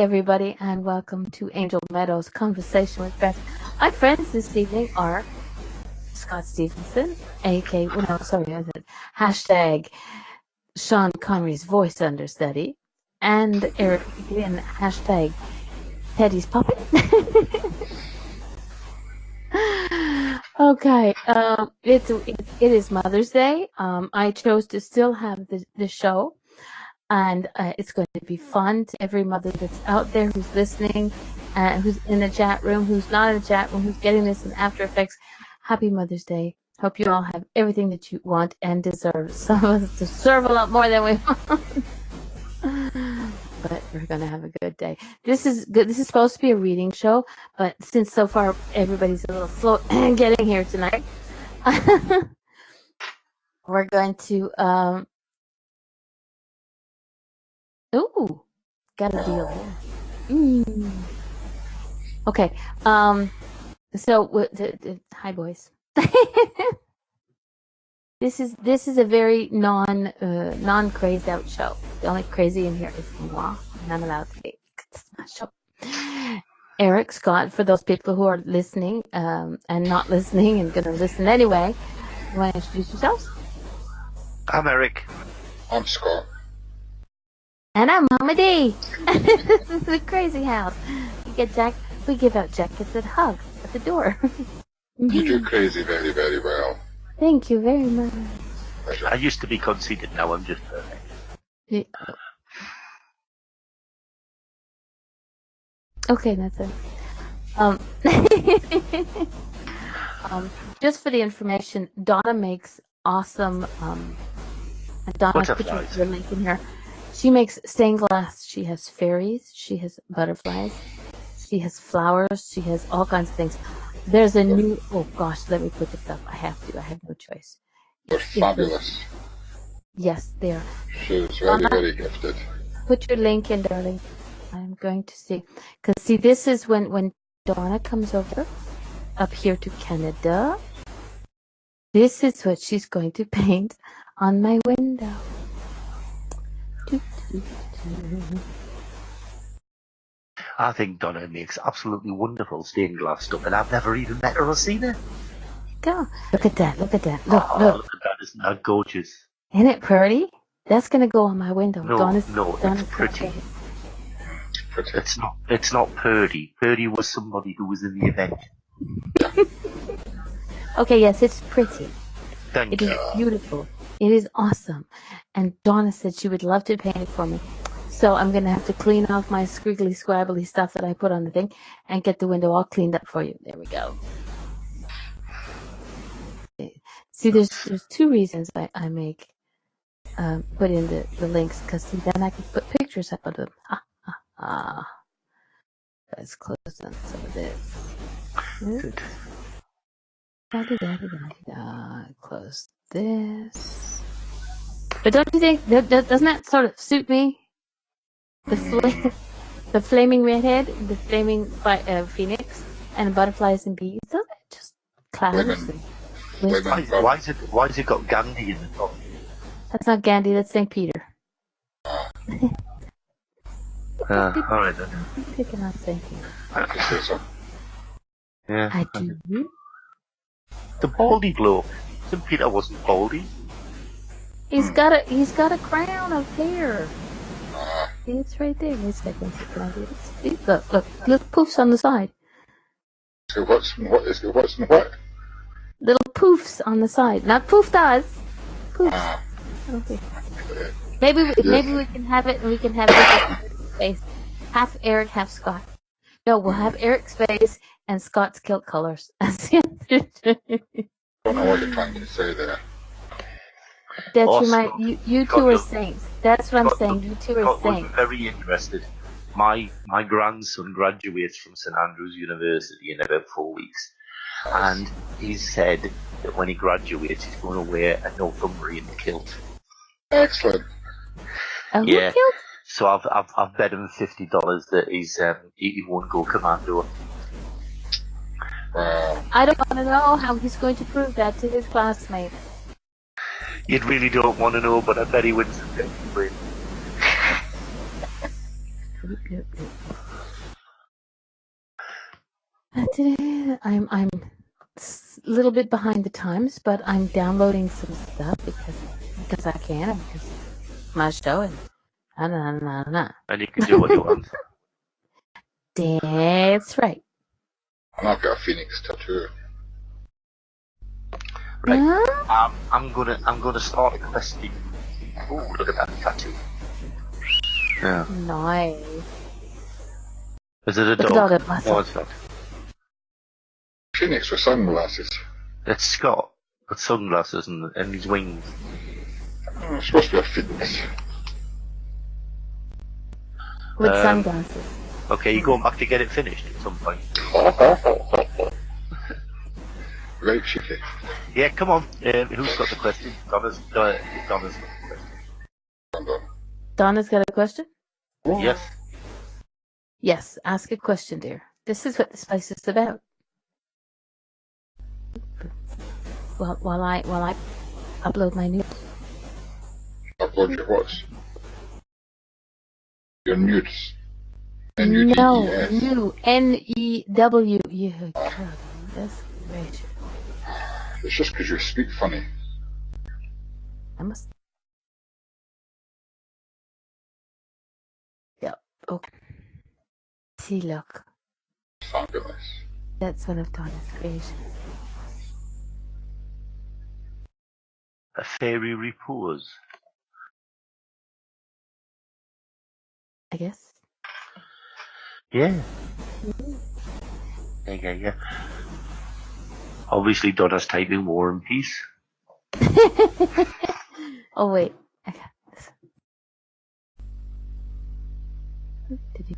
everybody, and welcome to Angel Meadows Conversation with Friends. My friends this evening are Scott Stevenson, hashtag Sean Connery's voice understudy, and Eric again, hashtag Teddy's puppet. Okay, it is Mother's Day. I chose to still have the show. And it's going to be fun to every mother that's out there who's listening, who's in the chat room, who's not in the chat room, who's getting this in After Effects. Happy Mother's Day. Hope you all have everything that you want and deserve. Some of us deserve a lot more than we want. But we're going to have a good day. This is good. This is supposed to be a reading show, but since so far everybody's a little slow getting here tonight, we're going to... Ooh, got a deal there. Okay. So hi, boys. This is a very non crazed out show. The only crazy in here is moi, and I'm allowed to be. It's my show. Eric, Scott, for those people who are listening and not listening and going to listen anyway, you want to introduce yourselves? I'm Eric. I'm Scott. And I'm Mama D. This is the crazy house. We give out jackets and hug at the door. You do crazy very, very well. Thank you very much. I used to be conceited, now I'm just perfect. Yeah. Okay, that's it. Just for the information, Donna makes awesome. Donna, put your link in here. She makes stained glass. She has fairies. She has butterflies. She has flowers. She has all kinds of things. There's a new... Oh, gosh, let me put this up. I have to. I have no choice. They're fabulous. Yes, they are. She's very, very gifted. Put your link in, darling. I'm going to see. Because, see, this is when Donna comes over up here to Canada. This is what she's going to paint on my window. I think Donna makes absolutely wonderful stained glass stuff, and I've never even met her or seen her. Go. Look at that. Look at that. Look at that. Isn't that gorgeous? Isn't it pretty? That's going to go on my window. Donna's it's pretty. It's not Purdy. Purdy was somebody who was in the event. Okay, yes, it's pretty. Thank you. It is beautiful. It is awesome. And Donna said she would love to paint it for me. So I'm going to have to clean off my squiggly, squabbly stuff that I put on the thing and get the window all cleaned up for you. There we go. See, there's two reasons I make put in the links, because then I can put pictures up of them. Let's close on some of this. Good. Close this. But don't you think doesn't that sort of suit me? The flaming redhead, the flaming phoenix, and butterflies and bees. Doesn't it just clouds? Why is it got Gandhi in the top? That's not Gandhi. That's St. Peter. All right then. I'm picking on St. Peter. Yeah. I do. The baldy bloke. St. Peter wasn't baldy. He's got a crown of hair. It's right there. Wait a second. Can I do this? Look, poofs on the side. So what's what? Little poofs on the side. Not poofed us. Poofs. Okay. Maybe we can have it, and we can have Eric's face. Half Eric, half Scott. No, we'll have Eric's face and Scott's kilt colors. Don't know what you're trying to say there. That awesome. you two are saints. That's what I'm saying. You two are saints. I'm very interested. My grandson graduates from St Andrews University in about 4 weeks, and he said that when he graduates, he's going to wear a Northumbrian kilt. Excellent. Yeah. Kilt? So I've bet him $50 that he won't go commando. Wow. I don't want to know how he's going to prove that to his classmates. You really don't want to know, but I bet he wins some $50. Today I'm a little bit behind the times, but I'm downloading some stuff because I can, and because it's my show, and And you can do what you want. That's right. And I've got a phoenix tattoo. Right. Huh? I'm gonna start a question. Oh, look at that tattoo. Yeah. Nice. Is it a Look at dog? all that muscle. No, it's not. Phoenix with sunglasses. It's Scott with sunglasses and his wings. Oh, it's supposed to be a phoenix. With sunglasses. Okay, you're going back to get it finished at some point. Right, cheeky. Yeah, come on. Who's got the question? Donna's got the question. I'm done. Donna's got a question? Yes. Yes, ask a question, dear. This is what this place is about. Well, while I upload my new. Upload your what? Your nudes. No, N-U-D-E-S. new N-E-W. Yeah, God, that's great. It's just because you speak funny. I must. Yep. Okay. See, look. Fabulous. That's one of Donna's creations. A fairy repose. I guess. Yeah. Yeah. Obviously, Donna's typing War and Peace. Oh wait, I got this. Tiddly.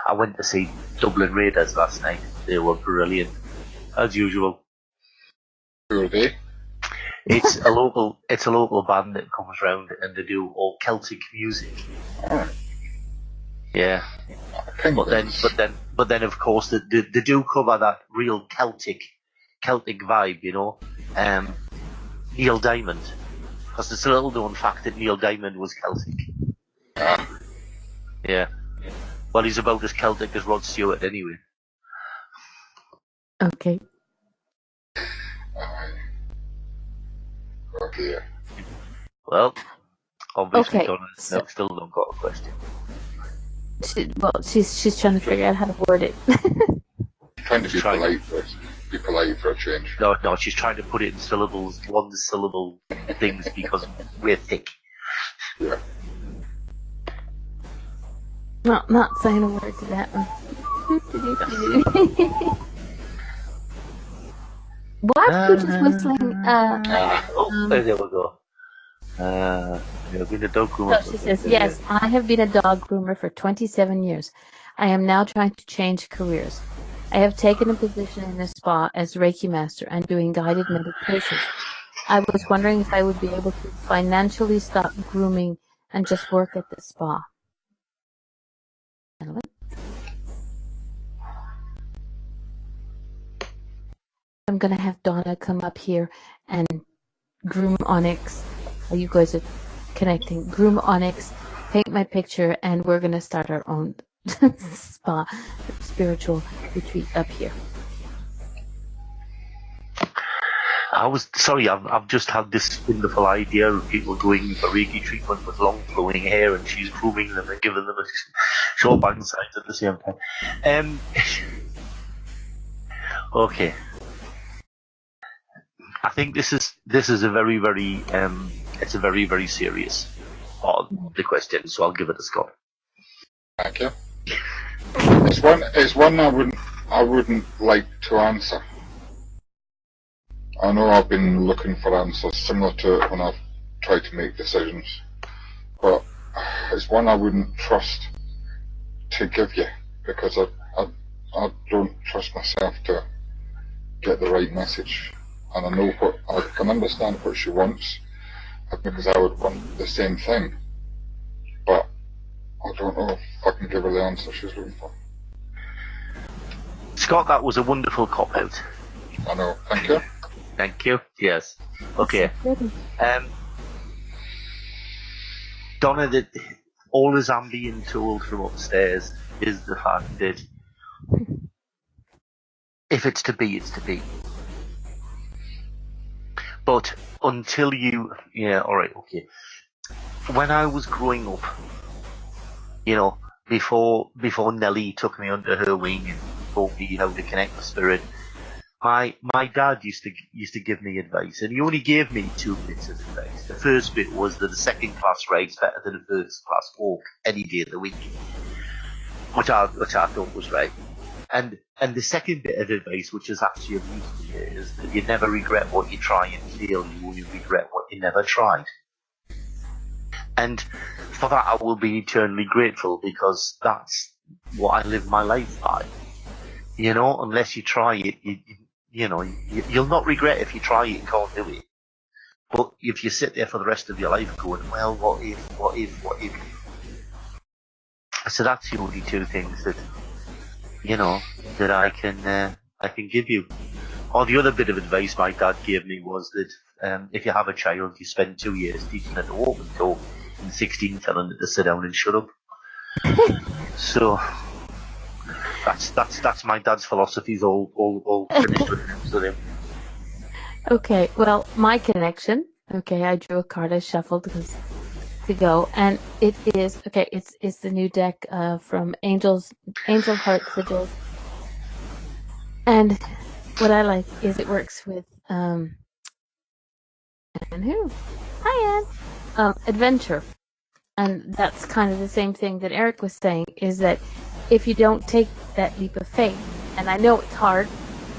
I went to see Dublin Raiders last night. They were brilliant, as usual. Who are they? It's a local band that comes round and they do all Celtic music. Alright. Yeah. But then of course they do cover that real Celtic vibe, you know. Neil Diamond, because it's a little known fact that Neil Diamond was Celtic. Yeah. Well, he's about as Celtic as Rod Stewart, anyway. Okay. Oh dear. Well, obviously Okay, Donna's still not got a question. She's trying to figure out how to word it. Trying to be polite for a change. No, she's trying to put it in syllables, one syllable things because we're thick. Yeah. Not saying a word to that one. Why are you just whistling? There we go. You've been a dog groomer. So she says, yes, I have been a dog groomer for 27 years. I am now trying to change careers. I have taken a position in a spa as Reiki master and doing guided meditations. I was wondering if I would be able to financially stop grooming and just work at the spa. I'm going to have Donna come up here and groom Onyx. You guys are connecting. Groom Onyx, paint my picture, and we're going to start our own spa spiritual retreat up here. I've just had this wonderful idea of people doing a Reiki treatment with long flowing hair and she's grooming them and giving them a short bang size at the same time. Okay. I think this is a very, very it's a very, very serious part of the question, so I'll give it a Scott. Thank you. It's one I wouldn't like to answer. I know I've been looking for answers similar to it when I've tried to make decisions, but it's one I wouldn't trust to give you because I don't trust myself to get the right message. And I can understand what she wants because I would want the same thing, but I don't know if I can give her the answer she's looking for. Scott, that was a wonderful cop-out. I know, thank you. Thank you. Yes. Okay. That's so Donna, that all as I'm being told from upstairs is the fact that if it's to be, it's to be. But until you, yeah, all right, okay. When I was growing up, you know, before Nellie took me under her wing and taught me how to connect with spirit, my dad used to give me advice, and he only gave me 2 bits of advice. The first bit was that a second class ride's better than a first class walk any day of the week, which I thought was right. And the second bit of advice, which is actually of use to me, is that you never regret what you try and fail. You only regret what you never tried. And for that, I will be eternally grateful, because that's what I live my life by. You know, unless you try it, you'll not regret if you try it and can't do it. But if you sit there for the rest of your life going, well, what if? So that's the only 2 things that, that I can give you. Or the other bit of advice my dad gave me was that if you have a child, you spend 2 years teaching it to walk and talk, and 16 telling it to sit down and shut up. So that's my dad's philosophies all finished with him. Okay, well, my connection. Okay, I drew a card. I shuffled to go, and it is okay. It's the new deck from Angel Heart Sigils, and what I like is it works with and who? Hi, Anne. Adventure, and that's kind of the same thing that Eric was saying. Is that if you don't take that leap of faith, and I know it's hard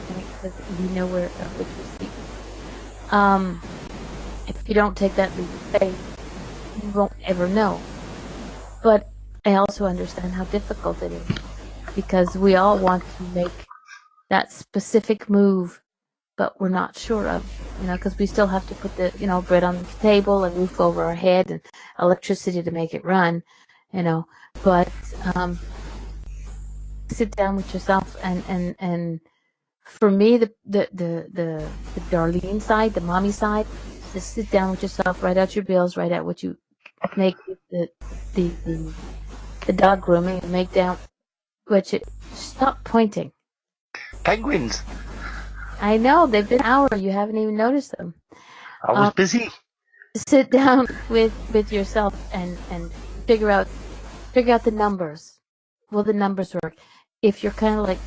because you know where what you speak. If you don't take that leap of faith, you won't ever know. But I also understand how difficult it is, because we all want to make that specific move, but we're not sure of, because we still have to put the, bread on the table and roof over our head and electricity to make it run, but sit down with yourself and for me, the Darlene side, the mommy side, just sit down with yourself, write out your bills, write out what you make with the dog grooming, and make down what you stop pointing. Penguins. I know, they've been an hour, you haven't even noticed them. I was busy. Sit down with yourself and figure out the numbers. Will the numbers work? If you're kind of like,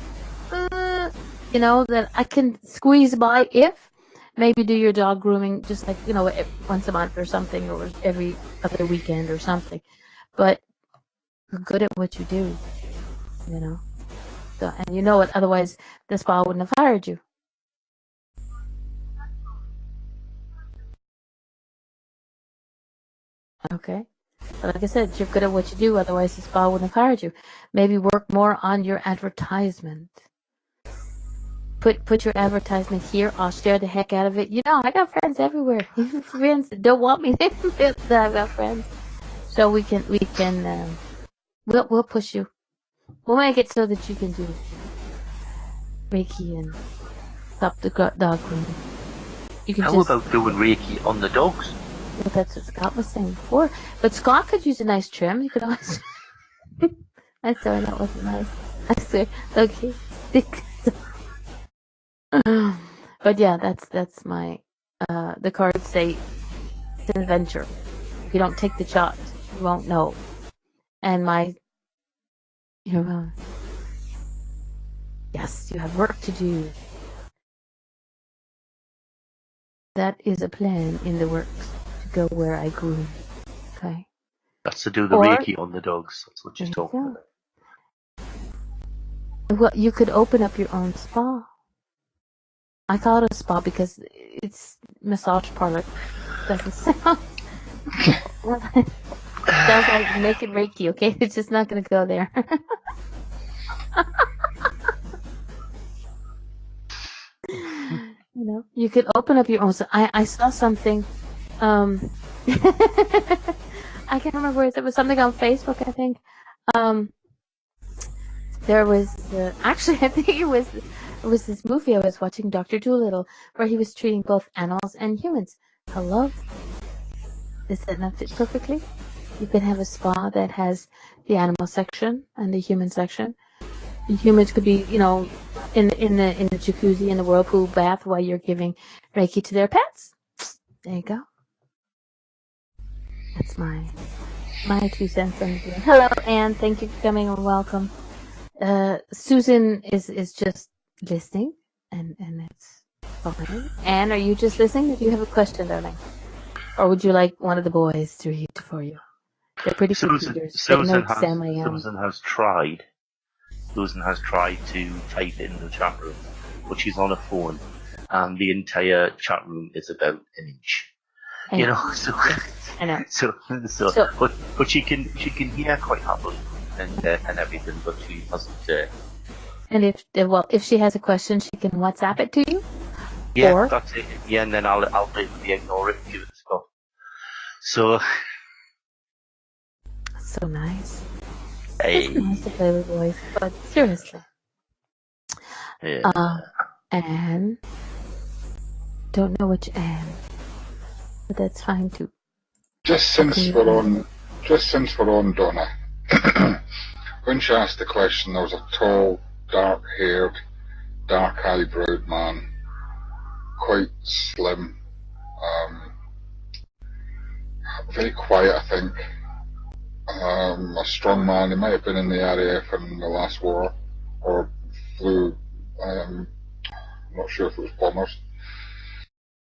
that I can squeeze by, if maybe do your dog grooming just like, once a month or something, or every other weekend or something. But you're good at what you do, So, and you know what? Otherwise, the spa wouldn't have hired you. Okay. But like I said, you're good at what you do. Otherwise, the spa wouldn't have hired you. Maybe work more on your advertisement. Put your advertisement here. I'll share the heck out of it. I got friends everywhere. Even friends that don't want me to admit that I've got friends. So we can we'll push you. We'll make it so that you can do Reiki and stop the dog grooming. How about doing Reiki on the dogs? Well, that's what Scott was saying before. But Scott could use a nice trim. You could always. I'm sorry, that wasn't nice. I swear. Okay. But yeah, that's my the cards say it's an adventure. If you don't take the shot, you won't know. And yes, you have work to do. That is a plan in the works to go where I grew. Okay. That's to do the Reiki on the dogs. That's what you're talking about. Well, you could open up your own spa. I call it a spa because it's massage parlor. Doesn't sound. Sounds like naked Reiki, okay? It's just not going to go there. You could open up your own. So I saw something. I can't remember where it was. Something on Facebook, I think. There was actually, I think it was It was this movie I was watching, Dr. Dolittle, where he was treating both animals and humans. Hello? Does that not fit perfectly? You can have a spa that has the animal section and the human section. The humans could be, in the jacuzzi, in the whirlpool bath while you're giving Reiki to their pets. There you go. That's my 2 cents on the deal. Hello, Anne. Thank you for coming and welcome. Susan is just listening, and it's fine. Anne, are you just listening, or do you have a question, darling? Or would you like one of the boys to read for you? They're pretty good readers. Susan has tried to type in the chat room, but she's on a phone, and the entire chat room is about an inch. I know. So, but she can hear quite happily and everything, but she hasn't. And if she has a question, she can WhatsApp it to you. Yeah, that's it. Yeah, and then I'll blatantly ignore it and give it a stop. So nice. Hey. It's nice to play with boys, but seriously. Yeah. Anne. Don't know which Anne, but that's fine too. Just since we're on Donna, when she asked the question, there was a tall, dark-haired, dark-eyebrowed man, quite slim, very quiet, I think. A strong man. He might have been in the RAF in the last war, or flew. I'm not sure if it was bombers,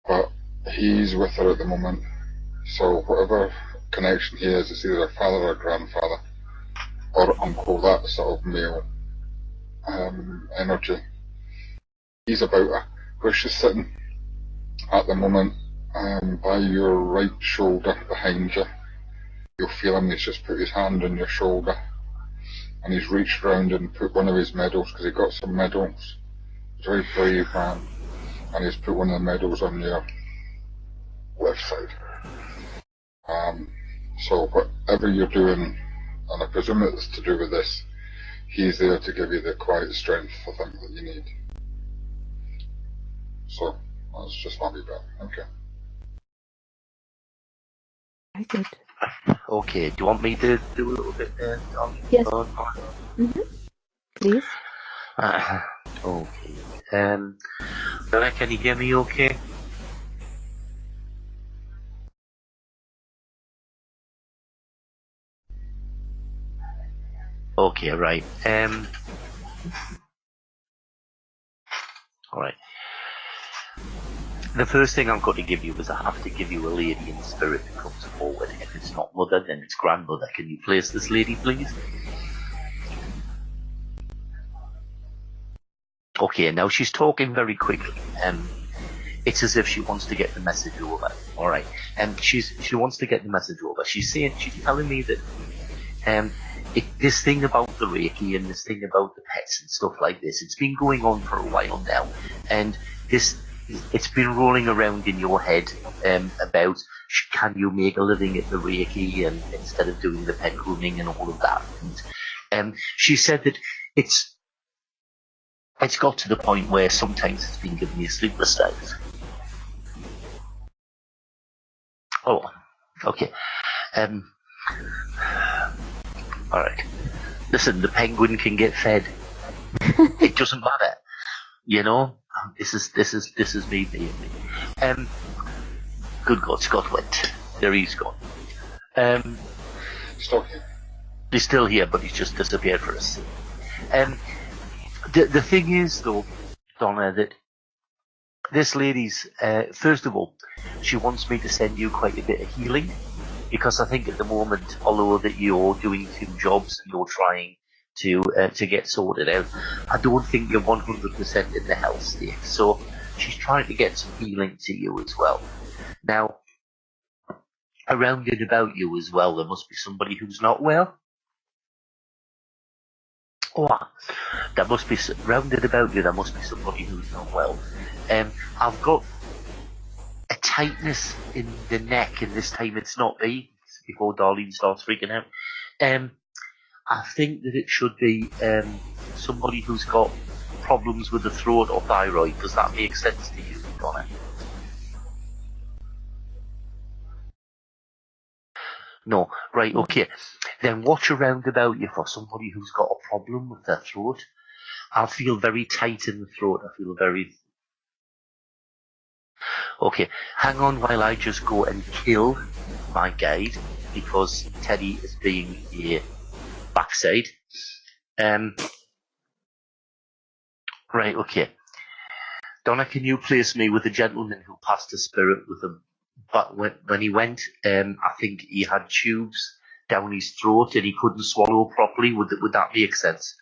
but he's with her at the moment. So whatever connection he is, it's either a father or a grandfather or uncle, that sort of male energy. He's about her. Where she's sitting at the moment, by your right shoulder behind you, you'll feel him. He's just put his hand on your shoulder, and he's reached round and put one of his medals, because he got some medals. He's a very brave man, and he's put one of the medals on your left side. So whatever you're doing, and I presume it's to do with this, he's there to give you the quiet strength, I think, that you need. So that's just my feedback. Okay. Very good. Okay, do you want me to do a little bit there? Yes. Please. Okay. Donna, can you hear me okay? Okay, right. Alright. The first thing I'm going to give you is I have to give you a lady in spirit that comes forward. If it's not mother, then it's grandmother. Can you place this lady, please? Okay, now she's talking very quickly. It's as if she wants to get the message over. All right, and she wants to get the message over. She's telling me that this thing about the Reiki and this thing about the pets and stuff like this, it's been going on for a while now, and it's been rolling around in your head about can you make a living at the Reiki and instead of doing the pet grooming and all of that. And she said that it's got to the point where sometimes it's been giving you sleepless nights. Oh, okay. All right. Listen, the penguin can get fed. It doesn't matter, you know. This is me being me. Good God, Scott went. There he's gone. Still here. He's still here, but he's just disappeared for us. The thing is, though, Donna, that this lady's first of all, she wants me to send you quite a bit of healing, because I think at the moment, although that you're doing 2 jobs and you're trying to get sorted out, I don't think you're 100% in the health state. So she's trying to get some healing to you as well. Now, around and about you as well, there must be somebody who's not well. Oh, there must be rounded about you. There must be somebody who's not well. I've got a tightness in the neck, and this time it's not me. Before Darlene starts freaking out, I think that it should be somebody who's got problems with the throat or thyroid. Does that make sense to you, Donna? No, right, okay. Then watch around about you for somebody who's got a problem with their throat. I feel very tight in the throat. I feel very... Okay, hang on while I just go and kill my guide, because Teddy is being a backside. Right, okay. Donna, can you place me with a gentleman who passed a spirit with him? But when he went, I think he had tubes down his throat and he couldn't swallow properly. Would that make sense?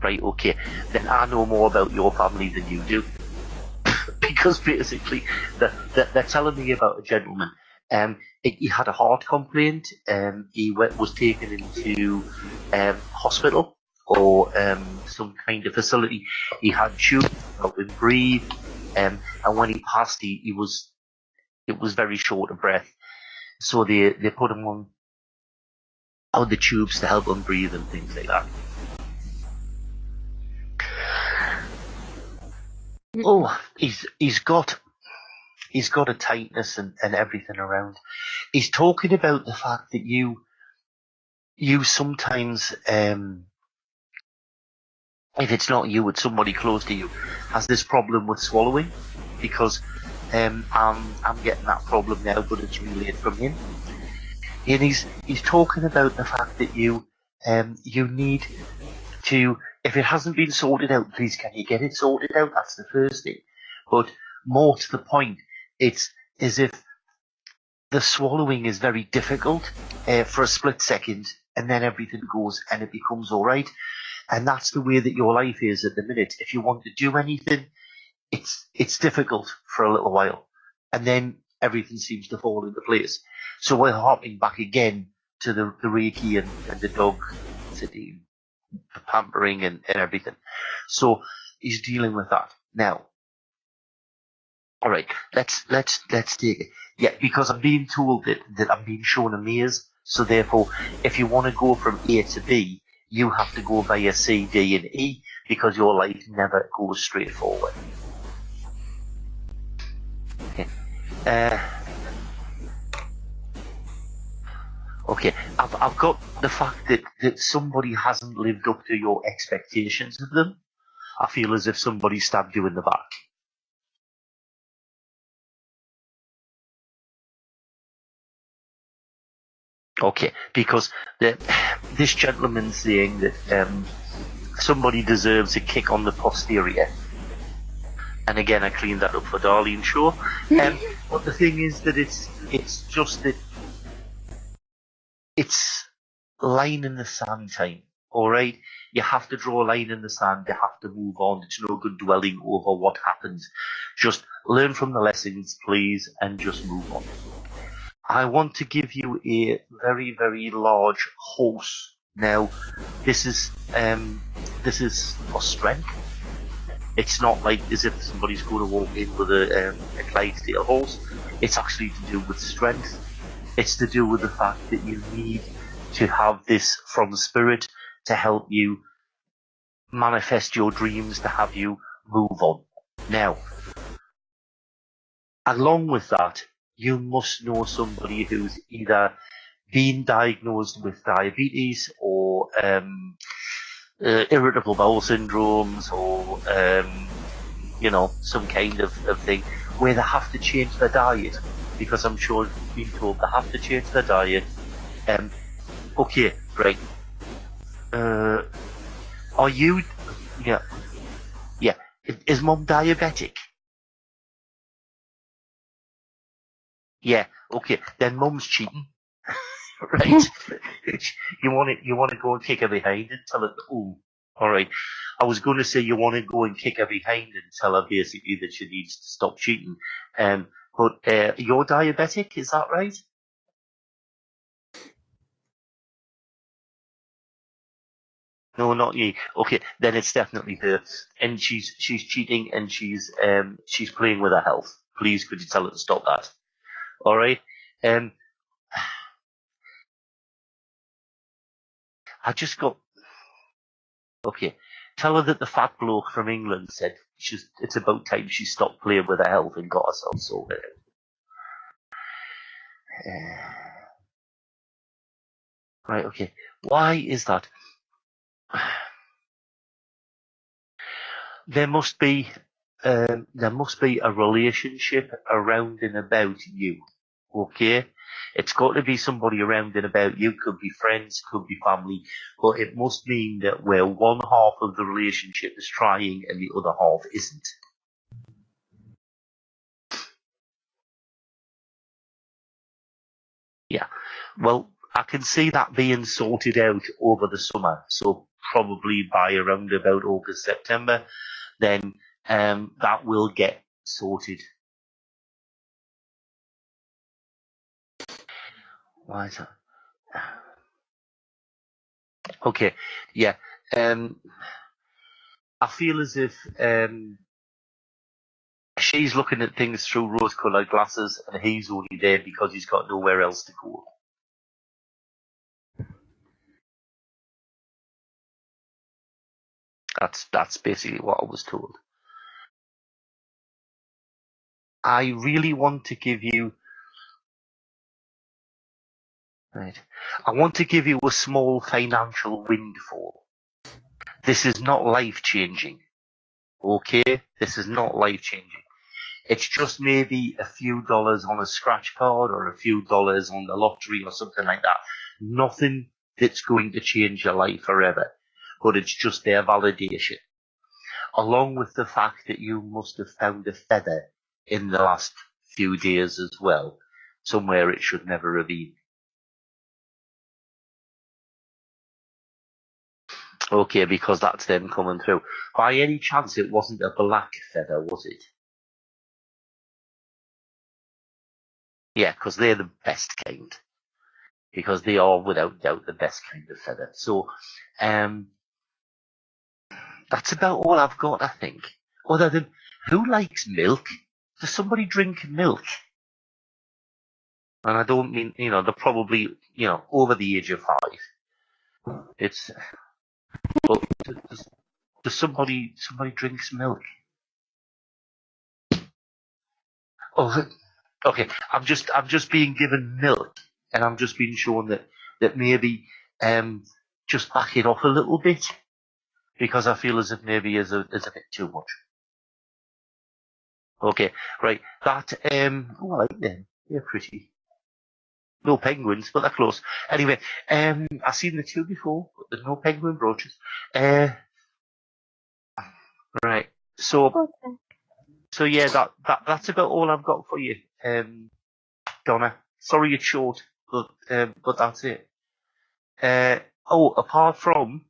Right, okay. Then I know more about your family than you do. Because basically, they're telling me about a gentleman. He had a heart complaint. He was taken into hospital or some kind of facility. He had tubes to help him breathe. And when he passed, it was very short of breath. So they put him on the tubes to help him breathe and things like that. Oh, he's got a tightness and everything around. He's talking about the fact that you sometimes, if it's not you, it's somebody close to you, has this problem with swallowing, because I'm getting that problem now, but it's relayed from him. And he's talking about the fact that you need to, if it hasn't been sorted out, please can you get it sorted out? That's the first thing. But more to the point, it's as if the swallowing is very difficult for a split second, and then everything goes and it becomes all right. And that's the way that your life is at the minute. If you want to do anything, it's difficult for a little while, and then everything seems to fall into place. So we're hopping back again to the Reiki and the dog sitting, the pampering and everything. So he's dealing with that now. All right, let's take it. Yeah, because I'm being told that I'm being shown a maze. So therefore, if you want to go from A to B, you have to go via C, D, and E, because your life never goes straight forward. Okay. Okay, I've got the fact that somebody hasn't lived up to your expectations of them. I feel as if somebody stabbed you in the back. Okay, because this gentleman's saying that somebody deserves a kick on the posterior. And again, I cleaned that up for Darlene Shaw. But the thing is that it's just that it's line in the sand time. All right, you have to draw a line in the sand. You have to move on. It's no good dwelling over what happens. Just learn from the lessons, please, and just move on. I want to give you a very, very large horse. Now, this is for strength. It's not like as if somebody's going to walk in with a Clydesdale horse. It's actually to do with strength. It's to do with the fact that you need to have this from spirit to help you manifest your dreams, to have you move on. Now, along with that, you must know somebody who's either been diagnosed with diabetes or irritable bowel syndromes or some kind of thing where they have to change their diet, because I'm sure you've been told they have to change their diet. Okay, right. Are you? Yeah. Is Mum diabetic? Yeah. Okay. Then Mum's cheating. Right. You want to go and kick her behind and tell her, oh, all right. I was going to say you want to go and kick her behind and tell her basically that she needs to stop cheating. But you're diabetic, is that right? No, not you. Okay, then it's definitely her, and she's cheating and she's playing with her health. Please, could you tell her to stop that? All right. I just got... Okay. Tell her that the fat bloke from England said it's about time she stopped playing with her health and got herself sorted out. Right, okay. Why is that? There must be a relationship around and about you. Okay? It's got to be somebody around and about you. Could be friends, could be family, but it must mean that where one half of the relationship is trying and the other half isn't. Yeah. Well, I can see that being sorted out over the summer. So probably by around about August, September, then that will get sorted. Why is that? Okay, yeah. I feel as if she's looking at things through rose-coloured glasses, and he's only there because he's got nowhere else to go. That's basically what I was told. I really want to give you... Right. I want to give you a small financial windfall. This is not life-changing. Okay? This is not life-changing. It's just maybe a few dollars on a scratch card or a few dollars on the lottery or something like that. Nothing that's going to change your life forever. But it's just their validation. Along with the fact that you must have found a feather in the last few days as well. Somewhere it should never have been. Okay, because that's them coming through. By any chance, it wasn't a black feather, was it? Yeah, because they're the best kind. Because they are, without doubt, the best kind of feather. So, that's about all I've got, I think. Other than, who likes milk? Does somebody drink milk? And I don't mean, they're probably, over the age of 5. It's, but does somebody drinks milk? Oh, okay. I'm just being given milk, and I'm just being shown that maybe just back it off a little bit, because I feel as if maybe is a bit too much. Okay, right. That I like them. They're pretty. No penguins, but they're close. Anyway, I've seen the two before, but there's no penguin brooches. Right. So Okay. so yeah, that's about all I've got for you, Donna. Sorry it's short, but that's it. Apart from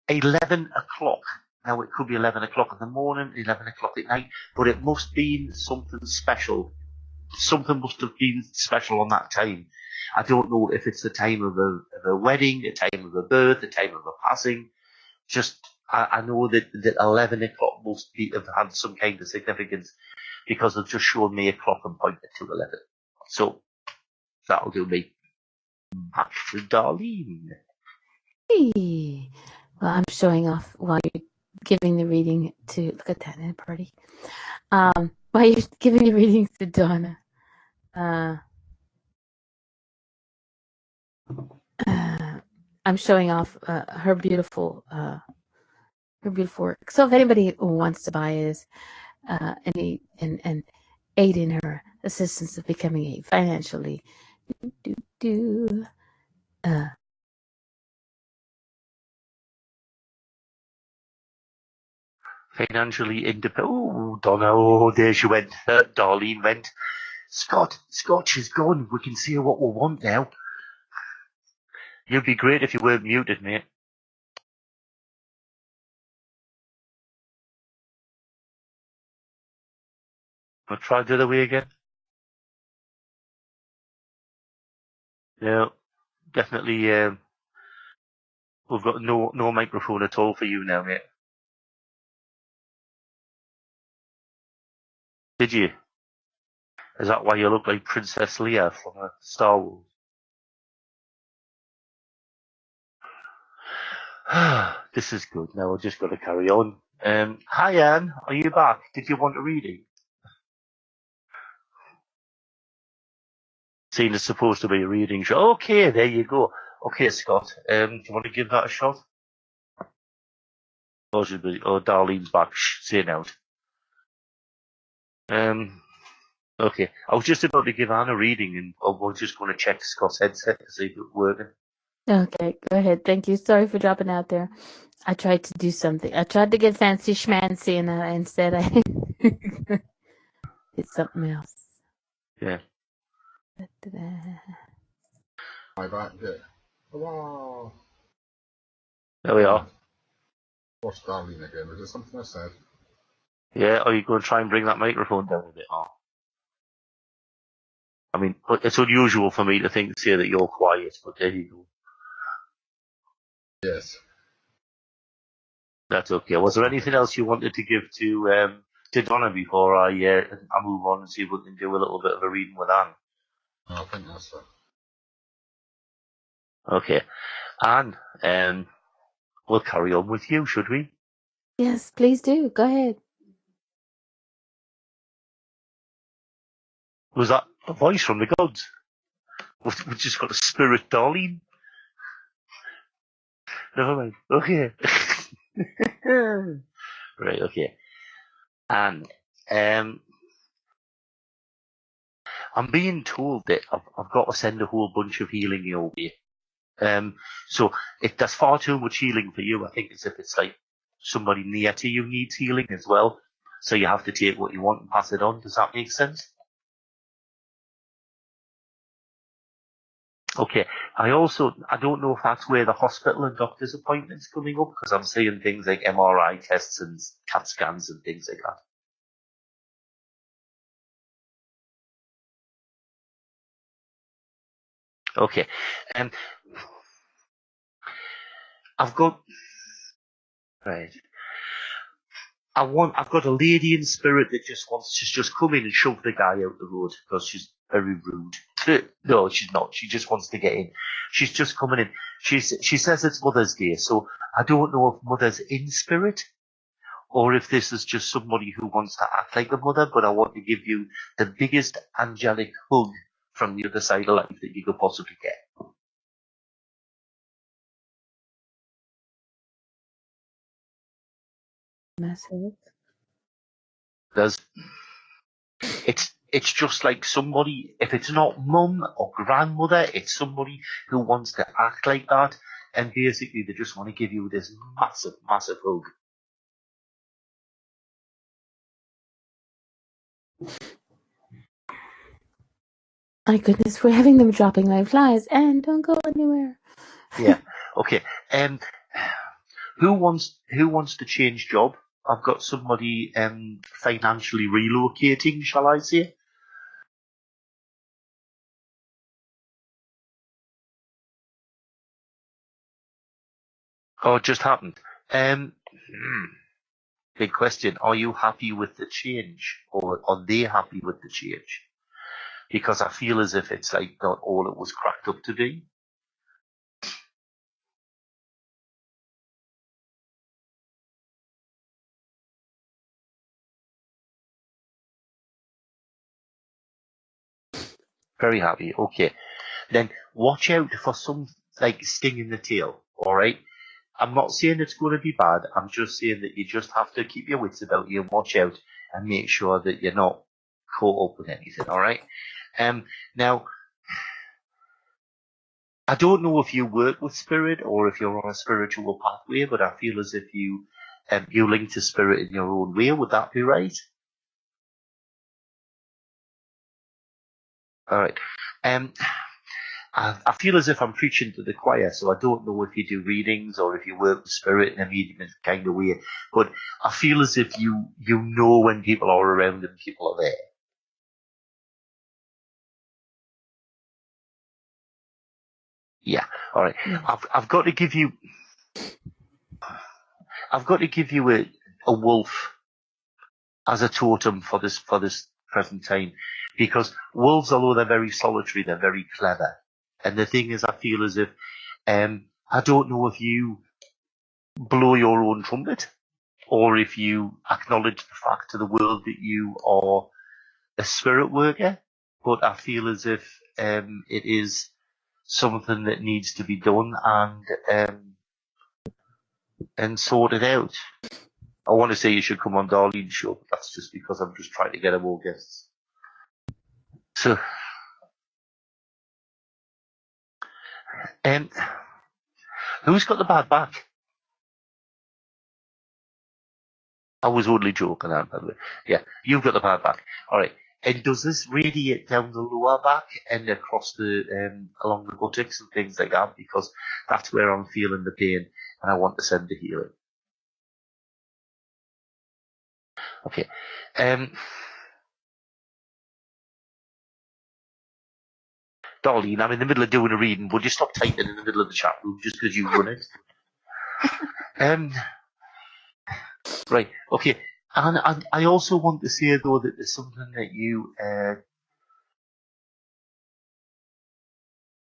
11 o'clock. Now it could be 11 o'clock in the morning, 11 o'clock at night, but it must be something special. Something must have been special on that time. I don't know if it's the time of a wedding, the time of a birth, the time of a passing. Just I know that 11 o'clock must have had some kind of significance, because they've just shown me a clock and pointed to 11. So that'll do me. Back to Darlene. Hey. Well, I'm showing off while you're giving the reading to, look at that in a party. While you're giving the readings to Donna, I'm showing off her beautiful work. So if anybody wants to buy it, and aid in her assistance of becoming a financially Financially independent. Oh, Donna, there she went. Darlene went. Scotch is gone. We can see what we want now. You'd be great if you weren't muted, mate. We'll try the other way again. Yeah, definitely. We've got no microphone at all for you now, mate. Did you? Is that why you look like Princess Leia from Star Wars? This is good. Now I've just got to carry on. Hi, Anne. Are you back? Did you want a reading? Seeing it's supposed to be a reading show. Okay, there you go. Okay, Scott. Do you want to give that a shot? Or Darlene's back. Shh, say it out. Okay. I was just about to give Anne a reading, and we're just going to check Scott's headset to see if it's working. Okay, go ahead. Thank you. Sorry for dropping out there. I tried to do something. I tried to get fancy schmancy, and instead I did something else. Yeah. I back it. Hurrah! There we are. What's Darlene again? Was there something I said? Yeah, are you going to try and bring that microphone down a bit? Oh. I mean, it's unusual for me to say that you're quiet, but there you go. Yes. That's okay. Was there anything else you wanted to give to Donna before I move on and see if we can do a little bit of a reading with Anne? I think that's it. Okay. Anne, we'll carry on with you, should we? Yes, please do. Go ahead. Was that a voice from the gods? We just got a spirit, Darlene. Never mind. Okay. Right, okay. And I'm being told that I've got to send a whole bunch of healing your way. So if there's far too much healing for you, I think as if it's like somebody near to you needs healing as well. So you have to take what you want and pass it on. Does that make sense? Okay. I don't know if that's where the hospital and doctor's appointments coming up, because I'm seeing things like MRI tests and CAT scans and things like that. Okay. I've got right. I've got a lady in spirit that just wants to just come in and shove the guy out the road because she's very rude. No, she's not. She just wants to get in. She's just coming in. She says it's Mother's Day, so I don't know if Mother's in spirit or if this is just somebody who wants to act like a mother, but I want to give you the biggest angelic hug from the other side of life that you could possibly get. Massive. It's just like somebody, if it's not mum or grandmother, it's somebody who wants to act like that, and basically they just want to give you this massive, massive hug. My goodness, we're having them dropping like flies, and don't go anywhere. Yeah. Okay. Who wants to change job? I've got somebody financially relocating, shall I say? Oh, it just happened. Big question. Are you happy with the change, or are they happy with the change? Because I feel as if it's like not all it was cracked up to be. Very happy. Okay. Then watch out for some like sting in the tail. All right. I'm not saying it's going to be bad. I'm just saying that you just have to keep your wits about you and watch out and make sure that you're not caught up with anything. All right. Now, I don't know if you work with spirit or if you're on a spiritual pathway, but I feel as if you link to spirit in your own way. Would that be right? All right. I feel as if I'm preaching to the choir, so I don't know if you do readings or if you work with spirit in a medium kind of way, but I feel as if you know when people are around and people are there. Yeah. All right. Yes. I've got to give you a wolf as a totem for this present time, because wolves, although they're very solitary, they're very clever. And the thing is, I feel as if I don't know if you blow your own trumpet, or if you acknowledge the fact to the world that you are a spirit worker. But I feel as if it is something that needs to be done and sorted out. I want to say you should come on Darlene's show, but that's just because I'm just trying to get her more guests. So, who's got the bad back? I was only joking, by the way. Yeah, you've got the bad back. All right. And does this radiate down the lower back and across the along the buttocks and things like that? Because that's where I'm feeling the pain, and I want to send the healing. Okay. Darlene, I'm in the middle of doing a reading. Would you stop typing in the middle of the chat room just because you run it? Right. Okay. And I also want to say though that there's something that you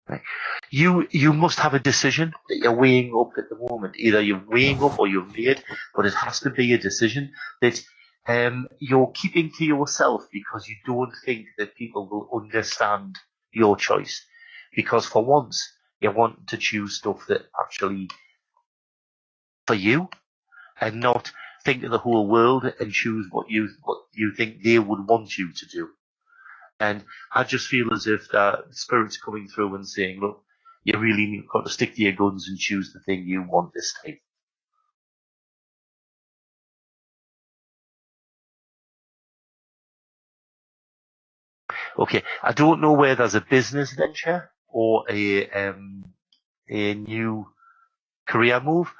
right. You must have a decision that you're weighing up at the moment. Either you're weighing up or you've made, but it has to be a decision that you're keeping to yourself because you don't think that people will understand your choice. Because for once, you want to choose stuff that actually for you, and not think of the whole world and choose what you think they would want you to do. And I just feel as if that spirit's coming through and saying, look, you really got to stick to your guns and choose the thing you want this time. Okay, I don't know whether there's a business venture or a new career move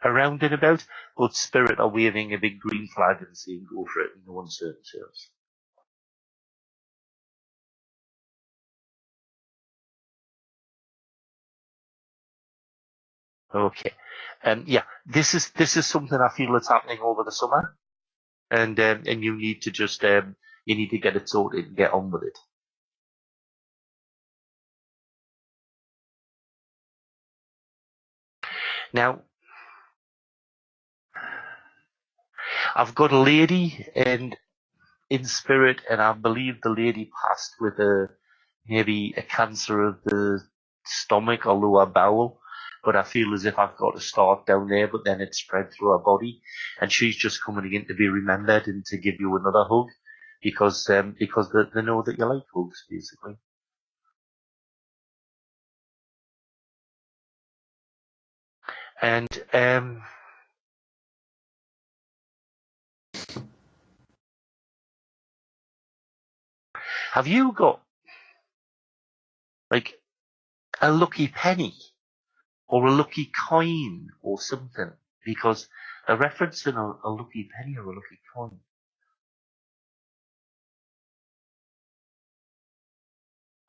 around and about, but Spirit are waving a big green flag and saying go for it in no uncertain terms. Okay, yeah, this is something I feel that's happening over the summer, and you need to just you need to get it sorted and get on with it. Now, I've got a lady in spirit, and I believe the lady passed with maybe a cancer of the stomach or lower bowel. But I feel as if I've got to start down there, but then it's spread through her body, and she's just coming in to be remembered and to give you another hug, because they know that you like hugs, basically. And have you got like a lucky penny or a lucky coin or something? Because a reference in a lucky penny or a lucky coin.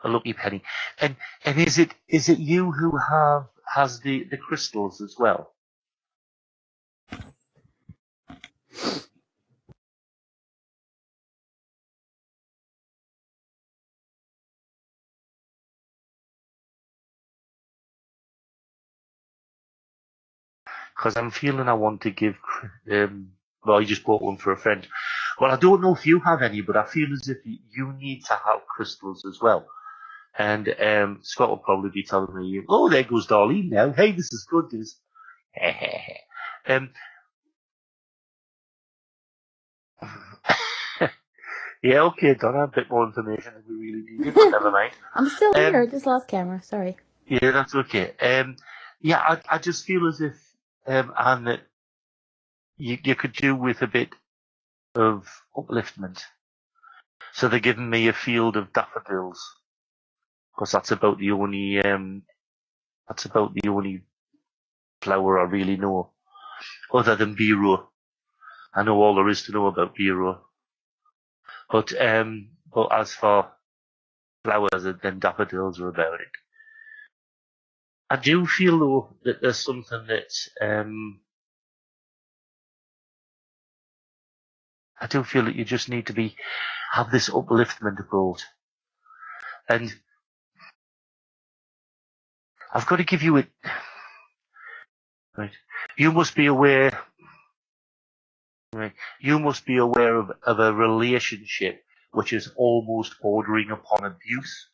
A lucky penny. And is it you who has the crystals as well? Because I'm feeling I want to give well, I just bought one for a friend. Well, I don't know if you have any, but I feel as if you need to have crystals as well. And Scott will probably be telling me, oh, there goes Darlene now. Hey, this is good. This. Yeah, okay, Donna, a bit more information than we really needed, but never mind. I'm still here, just lost camera, sorry. Yeah, that's okay. Yeah, I just feel as if, and that you could do with a bit of upliftment. So they're giving me a field of daffodils, because that's about the only flower I really know, other than Biro. I know all there is to know about Biro. But as for flowers, then daffodils are about it. I do feel though that there's something that I do feel that you just need to have this upliftment approach. And I've got to give you Right. You must be aware. Right. You must be aware of a relationship which is almost bordering upon abuse.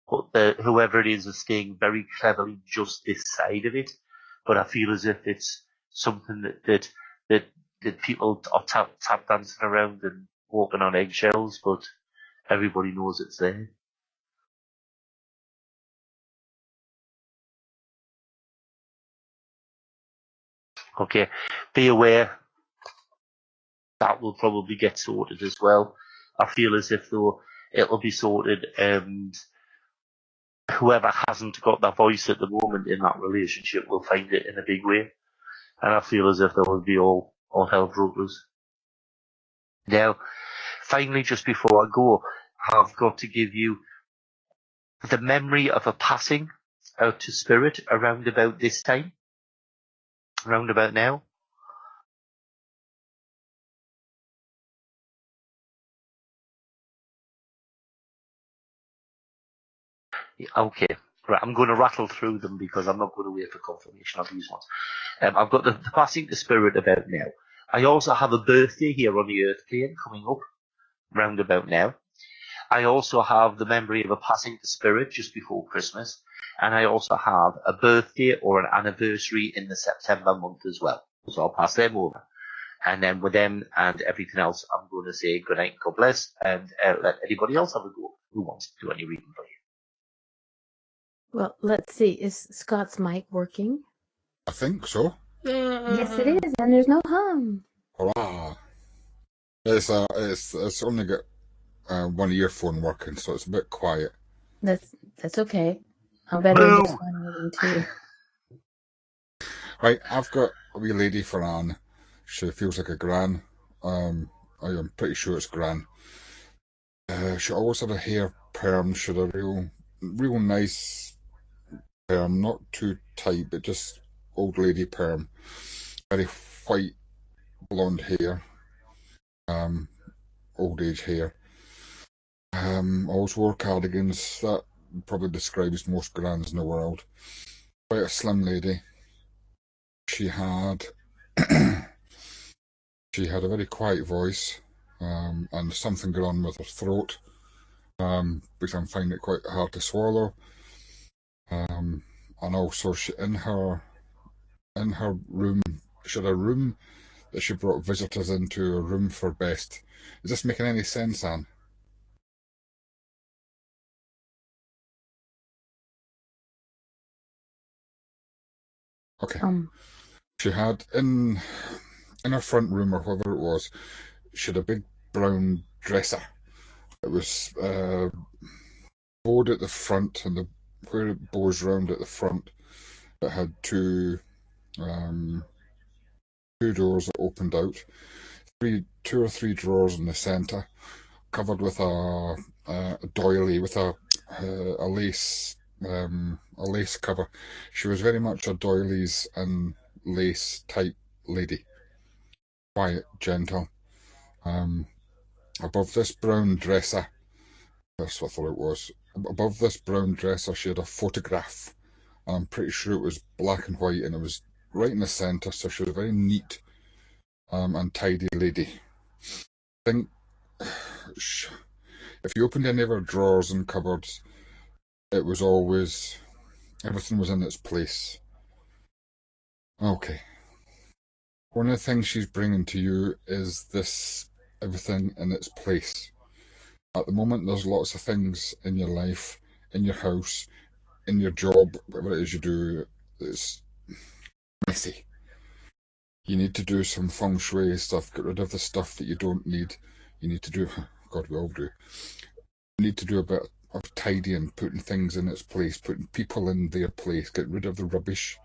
But whoever it is staying very cleverly just this side of it. But I feel as if it's something that people are tap dancing around and walking on eggshells, but everybody knows it's there. Okay, be aware that will probably get sorted as well. I feel as if though it'll be sorted, and whoever hasn't got that voice at the moment in that relationship will find it in a big way. And I feel as if there will be all hell broke loose. Now, finally, just before I go, I've got to give you the memory of a passing out to spirit around about this time, around about now. Okay, right, I'm going to rattle through them because I'm not going to wait for confirmation of these ones. I've got the passing to spirit about now. I also have a birthday here on the Earth plane coming up round about now. I also have the memory of a passing to spirit just before Christmas. And I also have a birthday or an anniversary in the September month as well. So I'll pass them over. And then with them and everything else, I'm going to say good night, God bless, and let anybody else have a go who wants to do any reading for you. Well, let's see. Is Scott's mic working? I think so. Yes, it is, and there's no hum. Hurrah! It's only got one earphone working, so it's a bit quiet. That's okay. I'm better at just one reading too. Right, I've got a wee lady for Anne. She feels like a gran. I'm pretty sure it's gran. She always had a hair perm. She had a real nice perm, not too tight, but just old lady perm. Very white blonde hair. Old age hair. Always wore cardigans. That probably describes most grans in the world. Quite a slim lady. She had she had a very quiet voice, and something going on with her throat, which I'm finding it quite hard to swallow. And also in her room, she had a room that she brought visitors into, a room for best. Is this making any sense, Anne? Okay. She had in her front room, or whatever it was, she had a big brown dresser. It was bowed at the front, and where it bows round at the front, it had two doors that opened out, two or three drawers in the centre, covered with a doily with a lace cover. She was very much a doilies and lace type lady, quiet, gentle. Above this brown dresser, that's what I thought it was. Above this brown dresser, she had a photograph. And I'm pretty sure it was black and white, and it was right in the centre. So she was a very neat and tidy lady. I think if you opened any of her drawers and cupboards, it was always, everything was in its place. Okay. One of the things she's bringing to you is this, everything in its place. At the moment, there's lots of things in your life, in your house, in your job, whatever it is you do, it's messy. You need to do some feng shui stuff, get rid of the stuff that you don't need. You need to do, God, we all do. You need to do a bit of tidying, putting things in its place, putting people in their place, get rid of the rubbish,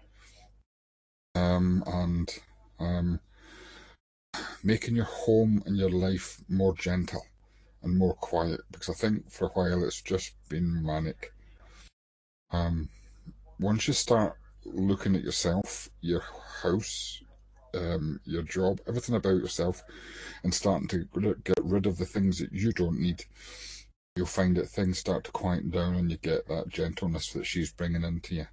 and making your home and your life more gentle and more quiet, because I think for a while it's just been manic. Once you start looking at yourself, your house, your job, everything about yourself, and starting to get rid of the things that you don't need, you'll find that things start to quieten down and you get that gentleness that she's bringing into you.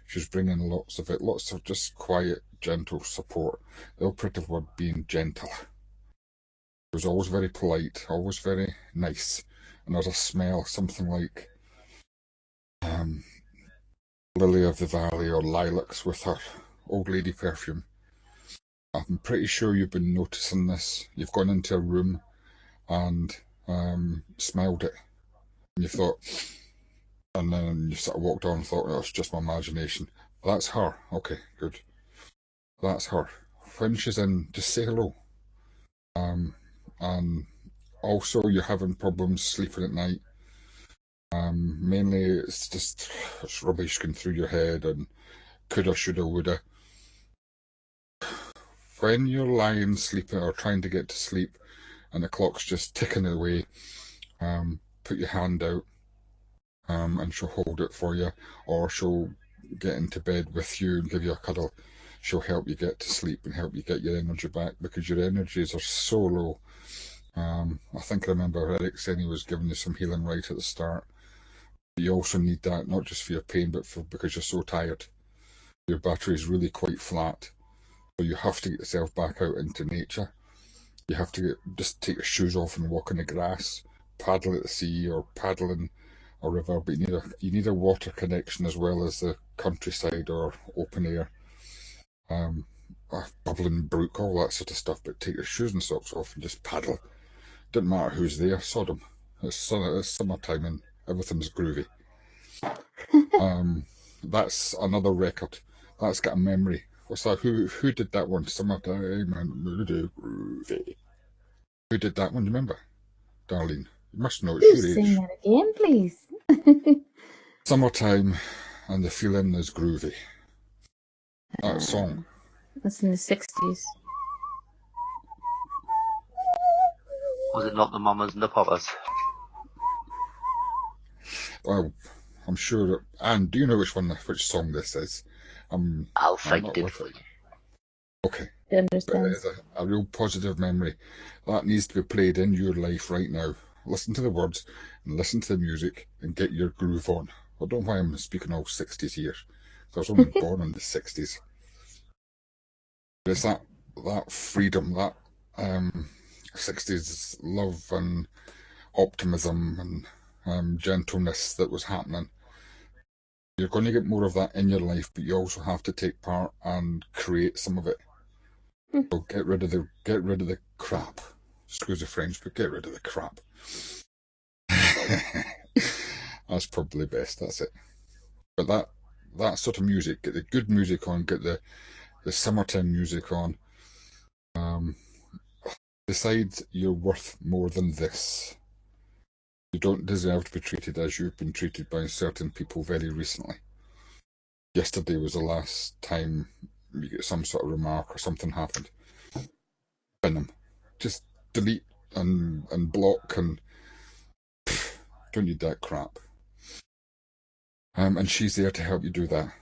She's bringing lots of it, lots of just quiet, gentle support. The operative word being gentle. She was always very polite, always very nice. And there's a smell, something like lily of the valley or lilacs with her old lady perfume. I'm pretty sure you've been noticing this. You've gone into a room and smelled it. And you thought, and then you sort of walked on and thought, oh, it's just my imagination. That's her. Okay, good. That's her. When she's in, just say hello. And also, you're having problems sleeping at night. Mainly, it's rubbish going through your head and coulda, shoulda, woulda. When you're lying sleeping or trying to get to sleep and the clock's just ticking away, put your hand out and she'll hold it for you, or she'll get into bed with you and give you a cuddle. She'll help you get to sleep and help you get your energy back, because your energies are so low. I think I remember Eric saying he was giving you some healing right at the start. But you also need that, not just for your pain, but because you're so tired. Your battery is really quite flat. So you have to get yourself back out into nature. You have to just take your shoes off and walk in the grass, paddle at the sea or paddle in a river, but you need a water connection as well as the countryside or open air, a bubbling brook, all that sort of stuff. But take your shoes and socks off and just paddle. Doesn't matter who's there, sod 'em. It's summertime and everything's groovy. That's another record. That's got a memory. What's that? Who did that one? Summertime and groovy. Who did that one? Do you remember, Darlene? You must know. It's Please your sing age. that again, please. Summertime and the feeling is groovy. That song. That's in the 60s. Was it not the Mamas and the Papas? Well, I'm sure that. And do you know which song this is? I'll find it for you. Okay. I understand. But it's a real positive memory. That needs to be played in your life right now. Listen to the words and listen to the music and get your groove on. I don't know why I'm speaking all 60s here. I was only born in the 60s. But it's that freedom, that 60s love and optimism and gentleness that was happening. You're going to get more of that in your life, but you also have to take part and create some of it. So get rid of the crap. Excuse the French, but get rid of the crap. That's probably best. That's it. But that sort of music, get the good music on, get the summertime music on. Decide you're worth more than this. You don't deserve to be treated as you've been treated by certain people very recently. Yesterday was the last time you get some sort of remark or something happened. Bin them. Just delete and block and don't need that crap. And she's there to help you do that.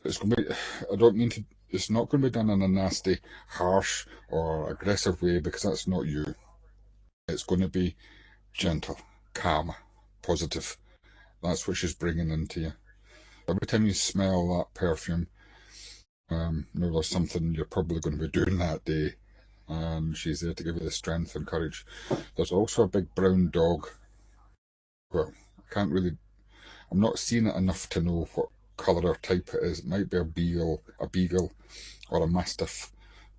It's going to be, I don't mean to, it's not going to be done in a nasty, harsh or aggressive way, because that's not you. It's going to be gentle, calm, positive. That's what she's bringing into you. Every time you smell that perfume, know there's something you're probably going to be doing that day, and she's there to give you the strength and courage. There's also a big brown dog. Well, I'm not seeing it enough to know what colour or type it is. It might be a beagle, or a mastiff.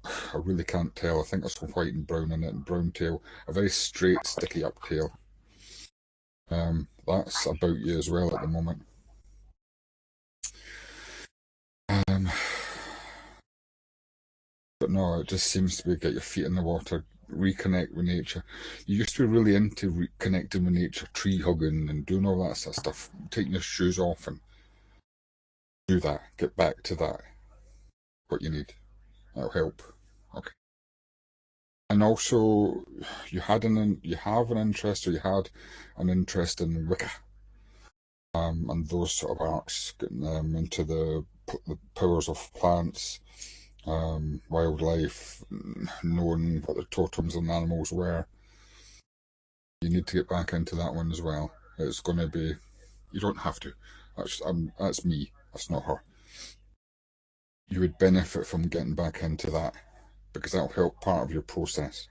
I really can't tell. I think there's some white and brown in it, and brown tail. A very straight, sticky up tail. That's about you as well at the moment. But no, it just seems to be get your feet in the water, reconnect with nature. You used to be really into reconnecting with nature, tree hugging and doing all that sort of stuff, taking your shoes off and do that. Get back to that. What you need. That'll help. Okay. And also, you have an interest, or you had an interest in Wicca, and those sort of arts, getting them into the powers of plants, wildlife, knowing what the totems and animals were. You need to get back into that one as well. It's going to be, you don't have to. That's me. That's not her. you would benefit from getting back into that, because that'll help part of your process.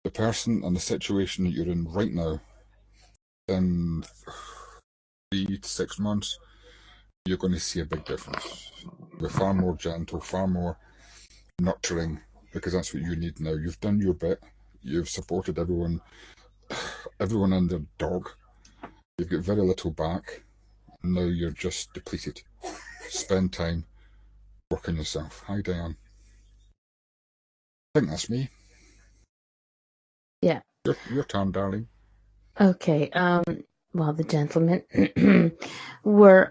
The person and the situation that you're in right now, in 3 to 6 months, you're going to see a big difference. You're far more gentle, far more nurturing, because that's what you need now. You've done your bit. You've supported everyone and their dog. You've got very little back. Now you're just depleted. Spend time, work on yourself. Hi, Diane. I think that's me. Yeah. Your turn, darling. Okay. While the gentlemen were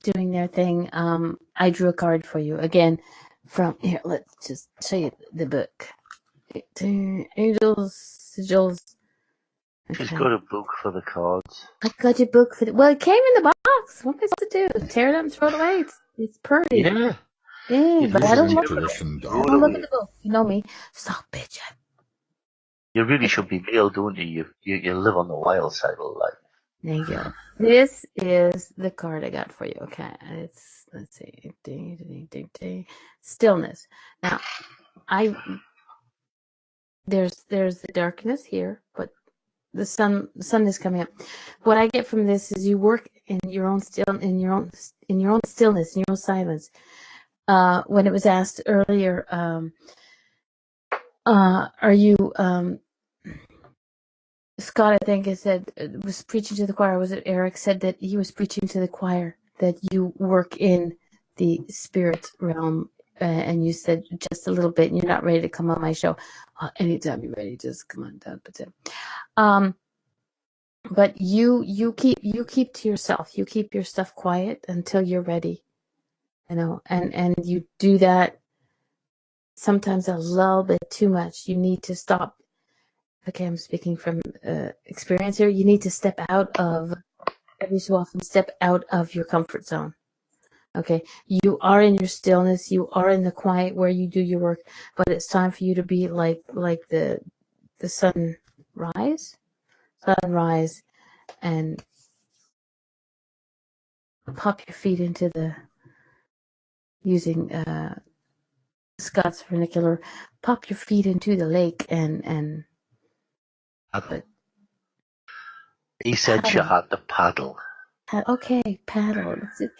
doing their thing, I drew a card for you again from here. Let's just show you the book. Angels, sigils. She's Okay. got a book for the cards. I got your book for well, it came in the box. What am I supposed to do? Tear it up and throw it away? It's pretty. Yeah. Yeah, but I don't look at the book. Intuition, I don't look at the book. You know me. Stop, bitch. You really should be male, don't you? You live on the wild side of life. There you go. This is the card I got for you. Okay, it's let's see, stillness. Now, there's the darkness here, but the sun is coming up. What I get from this is you work in your own stillness, in your own silence. When it was asked earlier, are you Scott, I think, said was preaching to the choir. Was it Eric said that he was preaching to the choir that you work in the spirit realm, and you said just a little bit, and you're not ready to come on my show. Anytime you're ready, just come on down. But you keep to yourself. You keep your stuff quiet until you're ready, and you do that sometimes a little bit too much. You need to stop. Okay, I'm speaking from experience here. You need to step out of, every so often, step out of your comfort zone. Okay, you are in your stillness, you are in the quiet where you do your work, but it's time for you to be like the sunrise, and pop your feet into the, using Scott's vernacular, pop your feet into the lake and but He said she paddle. had to paddle. Okay, paddle.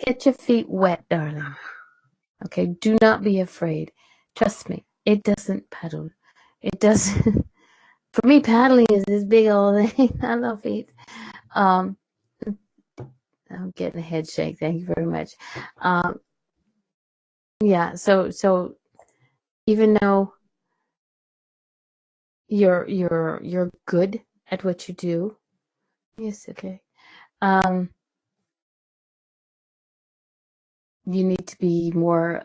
Get your feet wet, darling. Okay, do not be afraid. Trust me, it doesn't paddle. It doesn't. For me, paddling is this big old thing. I love feet. I'm getting a head shake. Thank you very much. Yeah. So even though you're good at what you do, yes, okay. You need to be more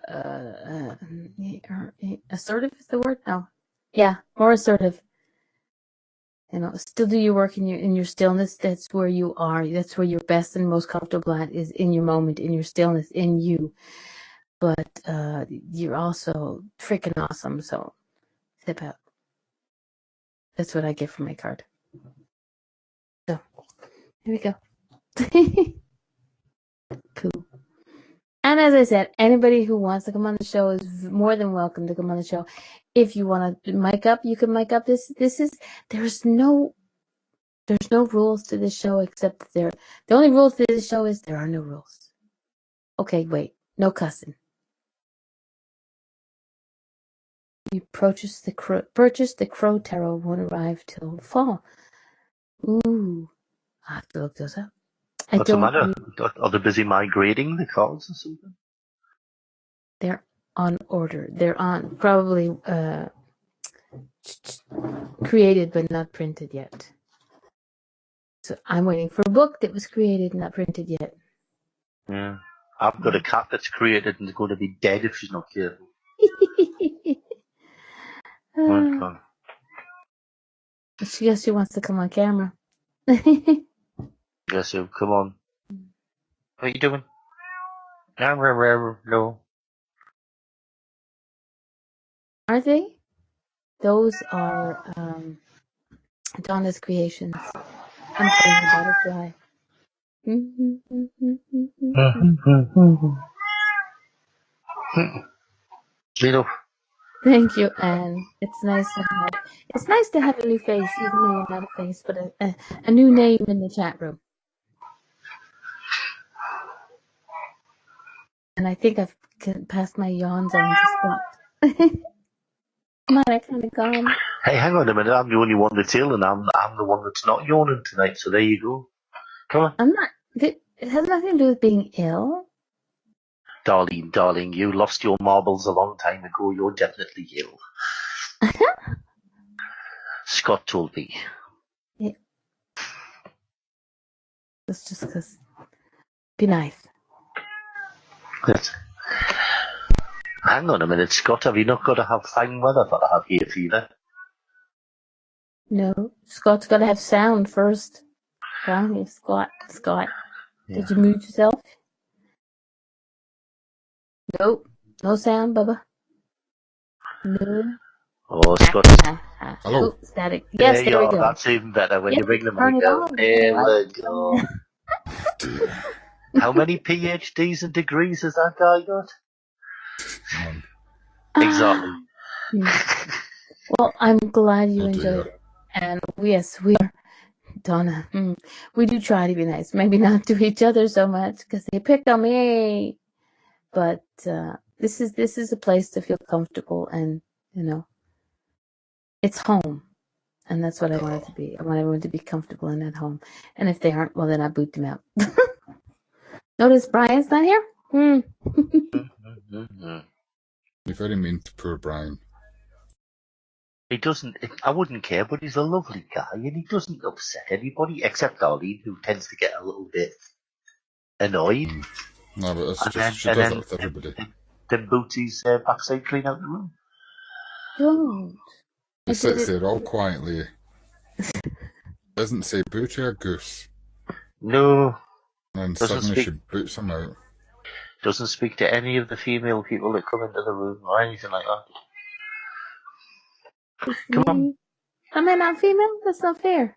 assertive. Is the word? No. Yeah, more assertive. Still do your work in your stillness. That's where you are. That's where you're best and most comfortable at, is in your moment, in your stillness, in you. But you're also freaking awesome. So step out. That's what I get from my card. So here we go. Cool. And as I said, anybody who wants to come on the show is more than welcome to come on the show. If you want to mic up, you can mic up. There's no rules to this show, except the only rules to this show is there are no rules. Okay, wait, no cussing. You purchase the Crow Tarot won't arrive till fall. Ooh, I have to look those up. What's the matter? Are they busy migrating the cards or something? They're on order. They're on probably created but not printed yet. So I'm waiting for a book that was created and not printed yet. Yeah. I've got a cat that's created and is going to be dead if she's not careful. She guess she wants to come on camera. Guess so. Come on. What are you doing? No. Are they? Those are Donna's creations. I'm playing the butterfly. Enough. Thank you, Anne. It's nice to have a new face, even though you're not a face, but a new name in the chat room. And I think I've passed my yawns on to Scott. Mine are kind of gone. Hey, hang on a minute. I'm the only one that's ill, and I'm the one that's not yawning tonight. So there you go. Come on. I'm not. It has nothing to do with being ill. Darling, you lost your marbles a long time ago. You're definitely ill. Scott told me. Yeah. It's just because. Be nice. Yes. Hang on a minute, Scott. Have you not got to have fine weather for to have hay fever? No, Scott's got to have sound first. Come here, Scott. Yeah. Did you mute yourself? Nope. No sound, Bubba. No. Oh, Scott. Hello. Oh, static. Yes, there we go. That's even better when you bring the turn mic it out. on. There we go. Dear. How many PhDs and degrees has that guy got? None. Exactly. Well, I'm glad you Oh, enjoyed dear. it. And yes, we are, Donna. We do try to be nice. Maybe not to each other so much because they picked on me. But this is a place to feel comfortable, and it's home, and that's what I want it to be. I want everyone to be comfortable and at home. And if they aren't, well, then I boot them out. Notice Brian's not here. You're very mean to poor Brian. He doesn't. I wouldn't care, but he's a lovely guy, and he doesn't upset anybody except Arlene, who tends to get a little bit annoyed. No, but it's And just she then, does and that with everybody. then Bootsy's backside clean out the room. Don't. He sits there all quietly. Doesn't say booty or goose. No. And Doesn't suddenly speak. she boots him out. Doesn't speak to any of the female people that come into the room or anything like that. Come on. Am I not female? That's not fair.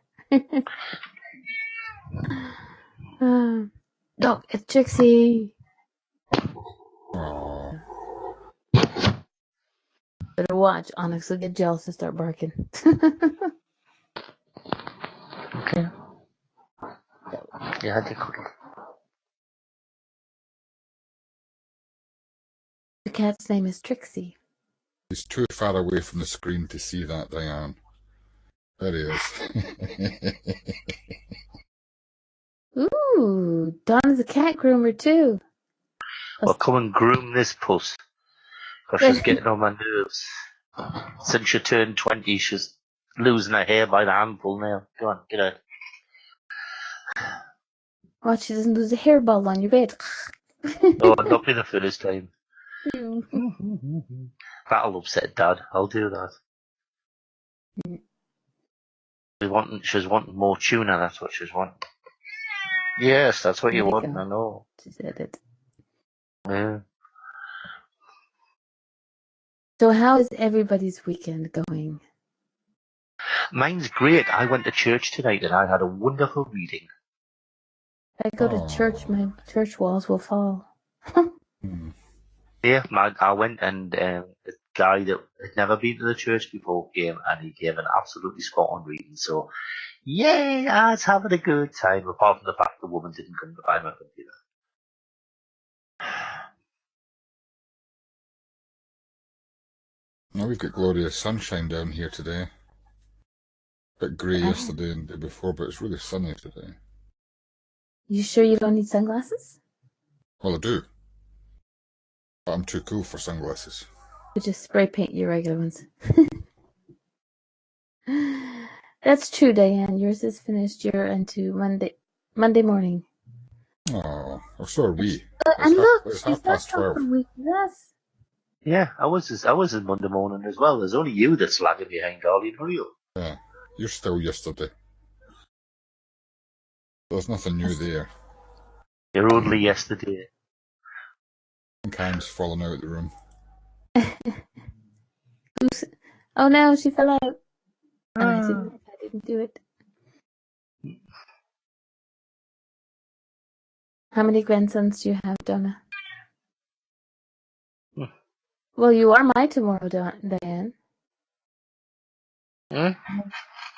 Look, it's Trixie. Aww. Better watch. Onyx will get jealous and start barking. Okay. Yeah, I could. The cat's name is Trixie. He's too far away from the screen to see that, Diane. There he is. Ooh, Donna's a cat groomer too. Well, come and groom this puss, because she's getting on my nerves. Since she turned 20, she's losing her hair by the handful now. Go on, get out. Watch, she doesn't lose a hairball on your bed. Oh, not be the first time. That'll upset Dad. I'll do that. She's wanting more tuna. That's what she's wanting. Yes, that's what you want. I know. She said it. Yeah. So how is everybody's weekend going? Mine's great. I went to church tonight and I had a wonderful reading. If I go to church, my church walls will fall. Yeah, I went and the guy that had never been to the church before came and he gave an absolutely spot on reading. So, yay, I was having a good time, apart from the fact the woman didn't come to buy my computer. Now we've got glorious sunshine down here today. A bit grey yesterday and the day before, but it's really sunny today. You sure you don't need sunglasses? Well, I do. But I'm too cool for sunglasses. You just spray paint your regular ones. That's true, Diane. Yours is finished. You're into Monday morning. Oh, so are we. And look, it's she's not 12:30. a week with us. Yeah, I was in Monday morning as well. There's only you that's lagging behind, Darlene. Who are you? Yeah, you're still yesterday. There's nothing new there. You're only yesterday. Mankind's fallen out of the room. Oops. Oh no, she fell out. And I didn't do it. How many grandsons do you have, Donna? Well, you are my tomorrow, Diane. Hmm?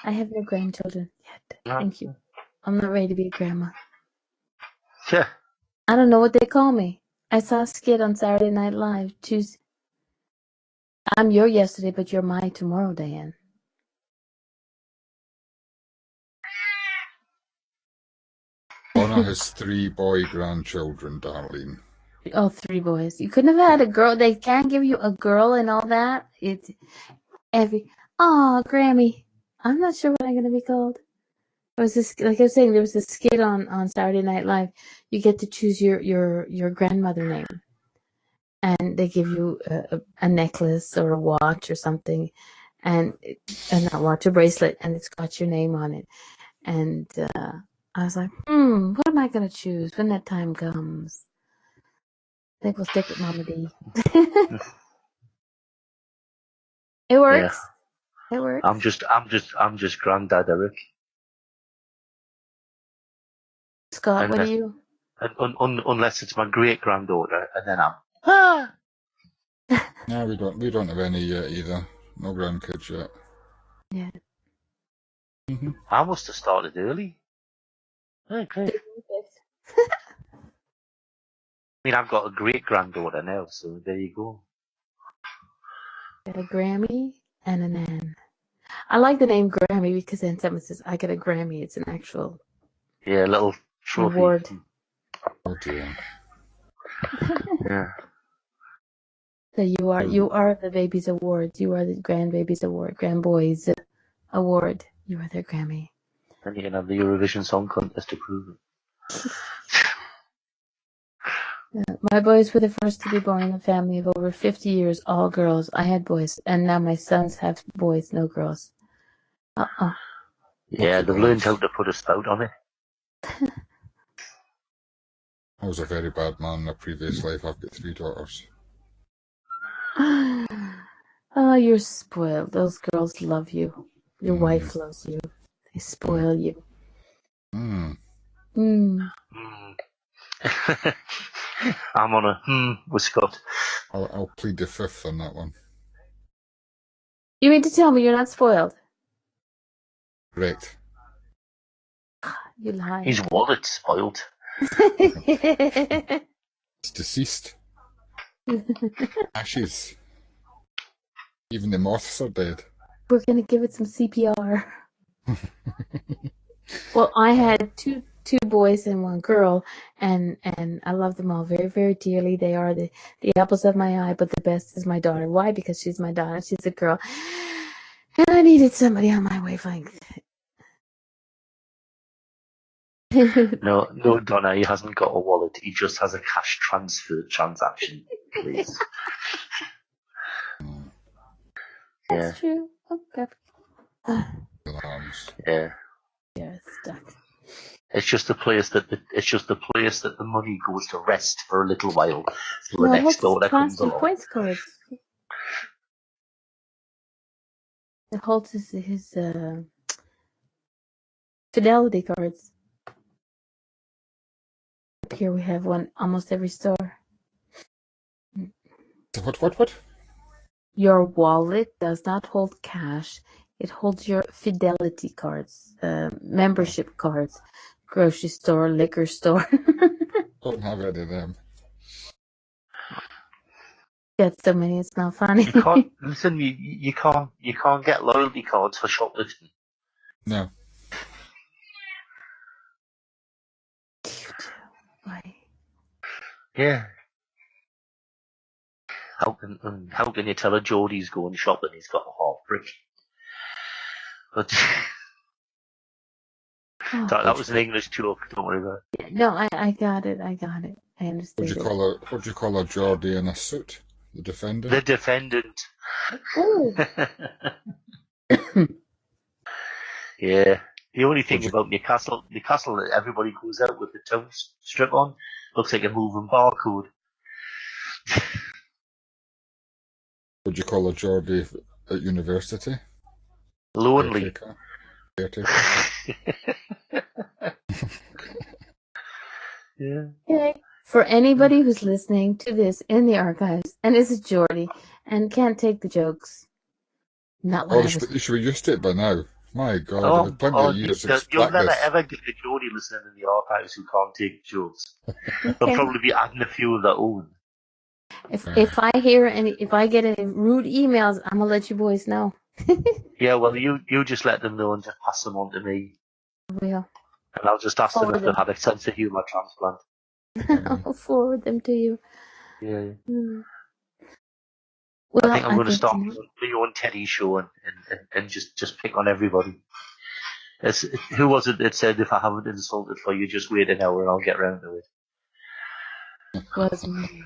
I have no grandchildren yet. No. Thank you. I'm not ready to be a grandma. Yeah. I don't know what they call me. I saw a skit on Saturday Night Live. I'm your yesterday, but you're my tomorrow, Diane. Donna has 3 boy grandchildren, Darlene. Oh, 3 boys. You couldn't have had a girl. They can't give you a girl and all that. It's Grammy. I'm not sure what I'm gonna be called. It was this, like I was saying, there was this skit on Saturday Night Live. You get to choose your grandmother name, and they give you a necklace or a watch or something, and not watch, a bracelet, and it's got your name on it. And I was like, what am I gonna choose when that time comes? I think we'll stick with Mama D. It works. Yeah. It works. I'm just Granddad Eric. Scott, what are you? Unless it's my great granddaughter, and then I'm. No, we don't have any yet either. No grandkids yet. Yeah. Mm-hmm. I must have started early. Okay. I mean, I've got a great granddaughter now, so there you go. Got a Grammy and an Ann. I like the name Grammy because then someone says, I got a Grammy. It's an actual little trophy. award. Oh dear. Yeah. So you are the baby's award. You are the grandbaby's award, grandboy's award. You are their Grammy. Then you can have the Eurovision Song Contest to prove it. My boys were the first to be born in a family of over 50 years, all girls. I had boys, and now my sons have boys, no girls. Yeah, they've learned how to put a spout on it. I was a very bad man in a previous life. I've got 3 daughters. Oh, you're spoiled. Those girls love you. Your wife loves you. They spoil you. I'm on a with Scott. I'll plead the 5th on that one. You mean to tell me you're not spoiled? Correct. You lie. His wallet's spoiled. It's deceased. Ashes. Even the moths are dead. We're gonna give it some CPR. Well, I had two boys and 1 girl, and I love them all very, very dearly. They are the apples of my eye, but the best is my daughter. Why? Because she's my daughter. She's a girl. And I needed somebody on my wavelength. No, Donna, he hasn't got a wallet. He just has a cash transfer transaction, please. That's true. Okay. Yeah. Yeah, it's stuck. It's just a place that the money goes to rest for a little while till the next daughter comes along. Points cards. It holds his fidelity cards. Up here we have one almost every store. What? Your wallet does not hold cash. It holds your fidelity cards, membership cards, grocery store, liquor store. Don't have any of them. Get so many, it's not funny. You can't listen. You can't get loyalty cards for shoplifting. No. Why? Yeah. How can you tell a Geordie's going shopping? He's got a half brick. But that was an English joke. Don't worry about it. No, I got it. I understood. What do you call a Geordie in a suit? The defendant? The defendant. Oh. Yeah. The only thing about Newcastle that everybody goes out with the tongue strip on looks like a moving barcode. Would you call a Geordie at university? Lonely. Caretaker. Yeah. Okay. For anybody who's listening to this in the archives, and this is Geordie, and can't take the jokes, not what I was. You should be used to it by now. My God, I've had plenty of years to You'll explain never this. ever get a Geordie listening in the archives who can't take jokes. Okay. They'll probably be adding a few of their own. If I hear if I get any rude emails, I'm gonna let you boys know. Yeah, well, you just let them know and just pass them on to me. I will. And I'll just ask them Forward if they had a sense of humour transplant. I'll forward them to you. Yeah. Well, I think I'm going to start my own Teddy show and just pick on everybody. Who was it that said, if I haven't insulted for you, just wait an hour and I'll get round to it? Was me.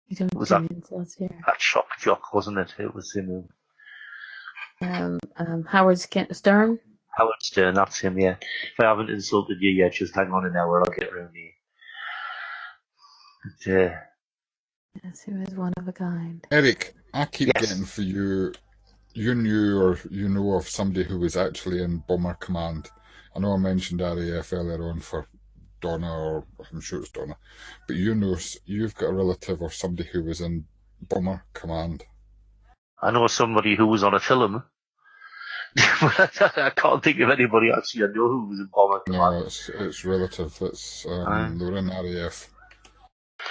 You don't Was do that insults here. that shock jock, wasn't it? It was him. Howard Stern. Howard Stern, that's him, yeah. If I haven't insulted you yet, just hang on an hour, I'll get round to you. But, Yes, he was one of a kind. Eric, I keep getting for you. You knew or you know of somebody who was actually in Bomber Command. I know I mentioned RAF earlier on for Donna, or I'm sure it's Donna, but you know you've got a relative or somebody who was in Bomber Command. I know somebody who was on a film. I can't think of anybody actually I know who was in Bomber Command. No, it's relative. It's they were in RAF.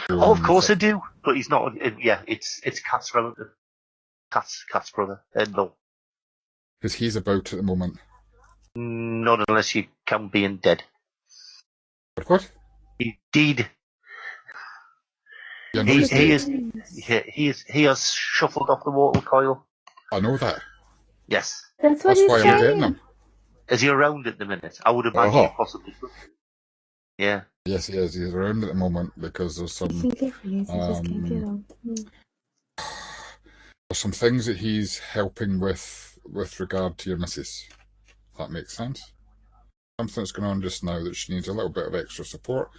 Oh, of course I do, but he's not. Yeah, it's Cat's relative, Cat's brother, no. Because he's about at the moment. Not unless you count being dead. What? He did. Yeah, he has shuffled off the water coil. I know that. Yes. That's why I'm getting him. Is he around at the minute? I would imagine he possibly could. Yeah. Yes, he is. He's around at the moment because there's some. There's some things that he's helping with regard to your missus. If that makes sense. Something that's going on just now that she needs a little bit of extra support.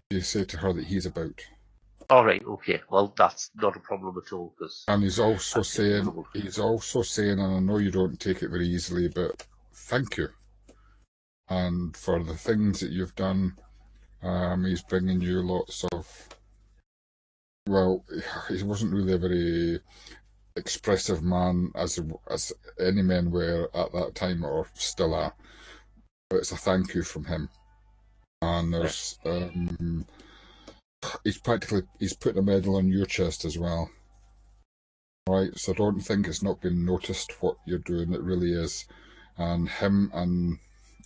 You say to her that he's about. All right. Okay. Well, that's not a problem at all. And he's also saying, and I know you don't take it very easily, but thank you. And for the things that you've done, he's bringing you lots of. Well, he wasn't really a very expressive man as any men were at that time or still are. But it's a thank you from him. And there's he's putting a medal on your chest as well. Right, so I don't think it's not been noticed what you're doing. It really is. And him and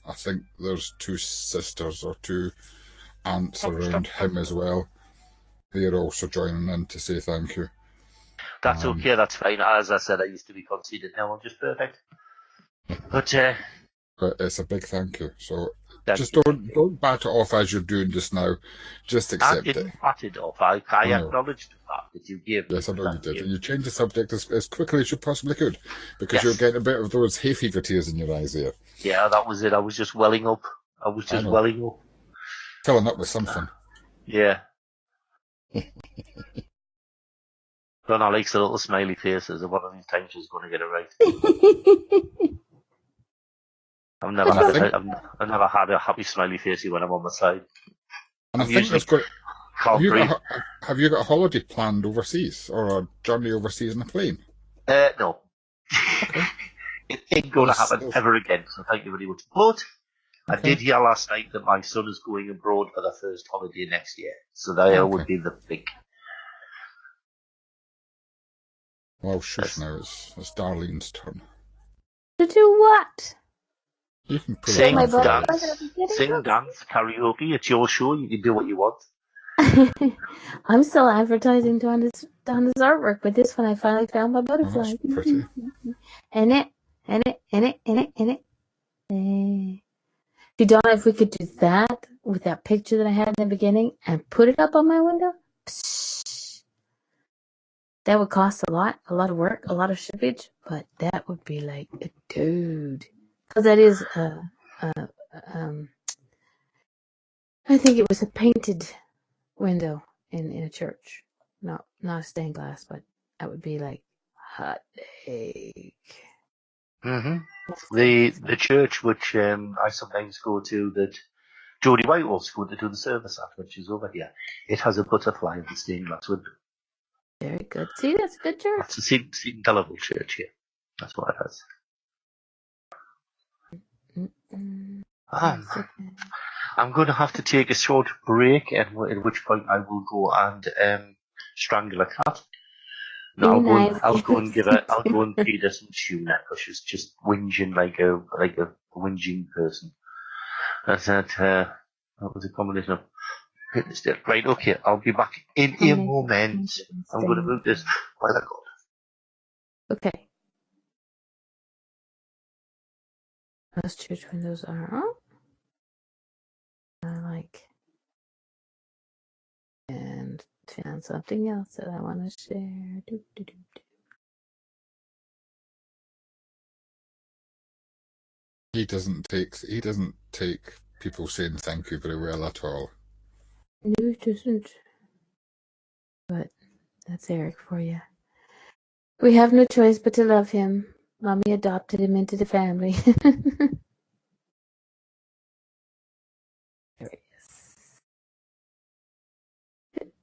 I think there's 2 sisters or 2 aunts around him as well. They're also joining in to say thank you. That's okay, that's fine. As I said, I used to be conceited. Now I'm just perfect. But it's a big thank you. So just don't bat it off as you're doing just now. Just accept it. I didn't bat it off. I acknowledged the fact that you gave me. Yes, I know you did. And you changed the subject as quickly as you possibly could because you're getting a bit of those hay fever tears in your eyes there. Yeah, that was it. I was just welling up. Welling up. Filling up with something. Yeah. Donna likes the little smiley faces, and one of these times she's going to get it right. I've never had a happy smiley facey when I'm on my side. And I think have you got a holiday planned overseas or a journey overseas in a plane? No. Okay. It ain't going to happen ever again, so thank you very much. But I did hear last night that my son is going abroad for their first holiday next year, so that would be the big. Well, shush now, it's Darlene's turn. To do what? You can sing, dance, karaoke. It's your show. You can do what you want. I'm still advertising Donna's artwork, but this one I finally found my butterfly. Oh, that's pretty. In it. Donna, if we could do that with that picture that I had in the beginning and put it up on my window, that would cost a lot of work, a lot of shippage, but that would be like a dude. Because that is I think it was a painted window in a church, not a stained glass, but that would be like hot egg. Mm-hmm. The church which I sometimes go to that Jodie Whitehall's going to do the service at when she's over here. It has a butterfly in the stained glass window. Very good. See, that's a good church. That's the St. Delaval Church here. That's what it has. I'm going to have to take a short break, at which point I will go and strangle a cat. No, I'll go and feed her some tuna because she's just whinging like a whinging person. I said, that was a combination of fitness there. Right, okay, I'll be back in a moment. I'm going to move this while I go. Okay. Those church windows are up. And found something else that I want to share. He doesn't take people saying thank you very well at all. No, it doesn't. But that's Eric for you. We have no choice but to love him. Mommy adopted him into the family. There he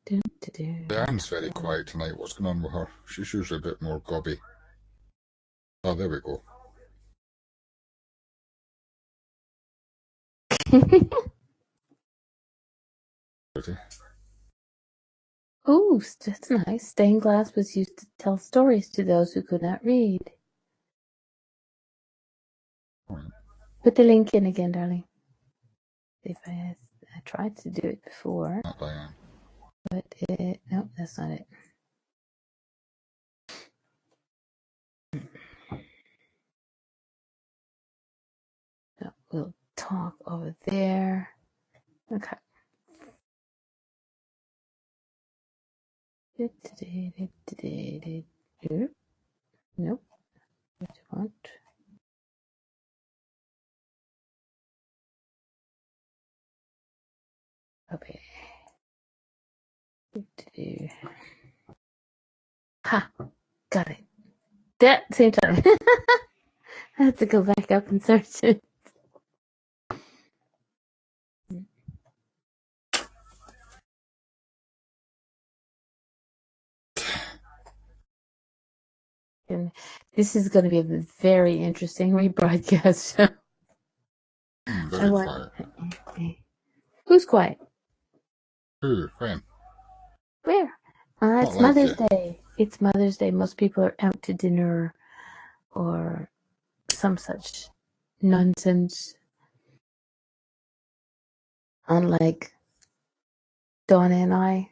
is. Diane's very quiet tonight. What's going on with her? She's usually a bit more gobby. Oh, there we go. Oh, that's nice. Stained glass was used to tell stories to those who could not read. Put the link in again, darling. If I tried to do it before. Not Diane. But no, that's not it. So we'll talk over there. Okay. Nope. What do you want? Okay. Ha! Got it. That same time. I have to go back up and search it. And this is going to be a very interesting rebroadcast show. Very quiet. Who's quiet? Who? When? Where? It's Mother's Day. It's Mother's Day. Most people are out to dinner or some such nonsense. Unlike Donna and I.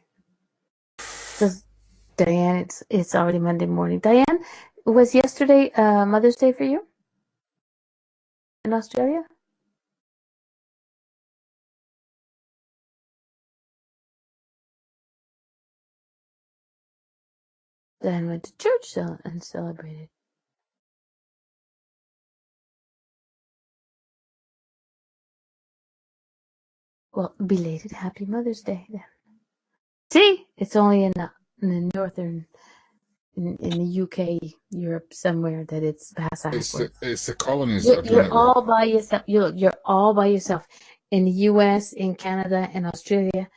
Because Diane, it's already Monday morning. Diane, was yesterday Mother's Day for you? In Australia? Then went to church and celebrated. Well, belated Happy Mother's Day then. See, it's only in the northern, in the UK, Europe, somewhere that it's past backwards. It's the colonies that are doing it. You're all by yourself. You're all by yourself. In the US, in Canada, in Australia.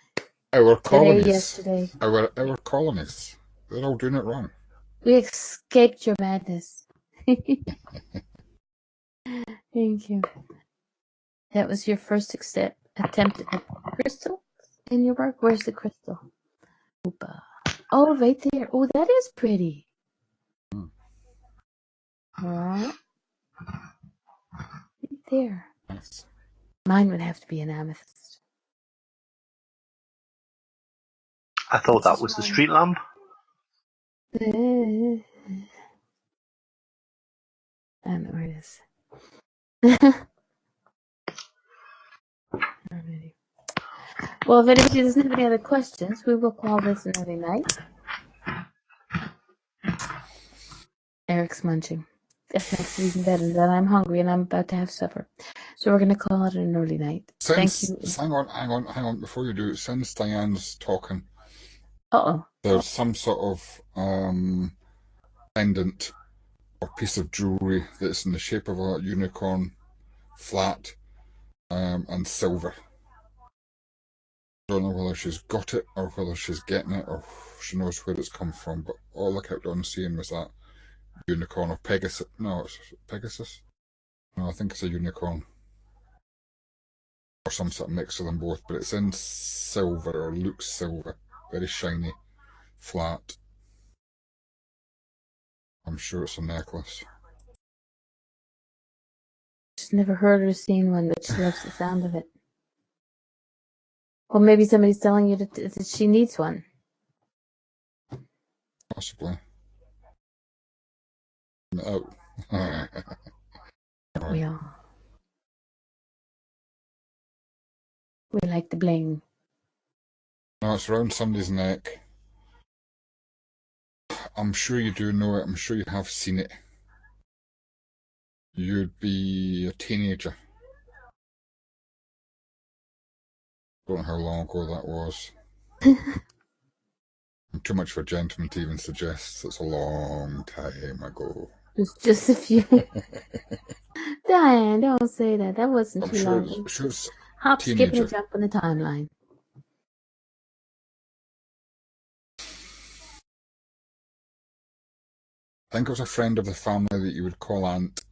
Our colonies. Yesterday. Our colonies. They're all doing it wrong. We escaped your madness. Thank you. That was your first attempt at crystal in your work? Where's the crystal? Oopa. Oh, right there. Oh, that is pretty. Right there. Nice. Mine would have to be an amethyst. I thought that was the street lamp. I don't know where it is. Well, if anybody doesn't have any other questions, we will call this an early night. Eric's munching. That makes it even better that I'm hungry and I'm about to have supper. So we're going to call it an early night. Thank you. Hang on. Before you do it, since Diane's talking, uh-oh. There's some sort of pendant or piece of jewellery that's in the shape of a unicorn, flat, and silver. I don't know whether she's got it or whether she's getting it or she knows where it's come from, but all I kept on seeing was that unicorn of Pegasus. No, it's Pegasus? No, I think it's a unicorn. Or some sort of mix of them both, but it's in silver or looks silver. Very shiny, flat. I'm sure it's a necklace. She's never heard or seen one, but she loves the sound of it. Well, maybe somebody's telling you that she needs one. Possibly. Oh. We all. We like the bling. No, it's around somebody's neck. I'm sure you do know it. I'm sure you have seen it. You'd be a teenager. Don't know how long ago that was. I'm too much of a gentleman to even suggest it's a long time ago. It's just a few. Diane, don't say that. That wasn't too long. Sure it's Hop, teenager. skip, and a jump on the timeline. I think it was a friend of the family that you would call aunt,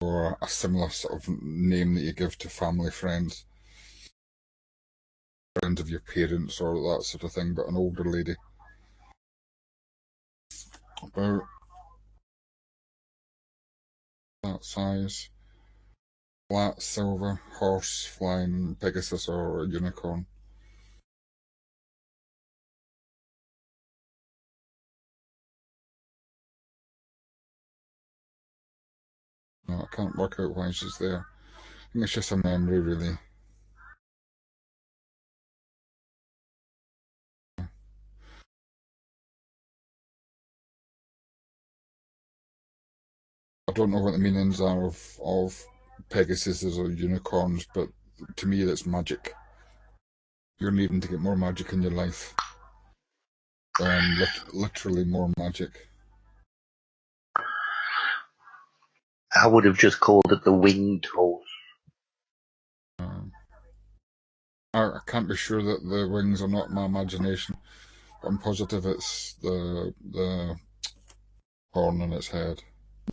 or a similar sort of name that you give to family friends. Friends of your parents or that sort of thing, but an older lady. About that size. Flat silver, horse, flying Pegasus or a unicorn. No, I can't work out why she's there. I think it's just a memory, really. I don't know what the meanings are of Pegasuses or unicorns, but to me that's magic. You're needing to get more magic in your life. Literally more magic. I would have just called it the winged horse. I can't be sure that the wings are not my imagination. I'm positive it's the horn on its head.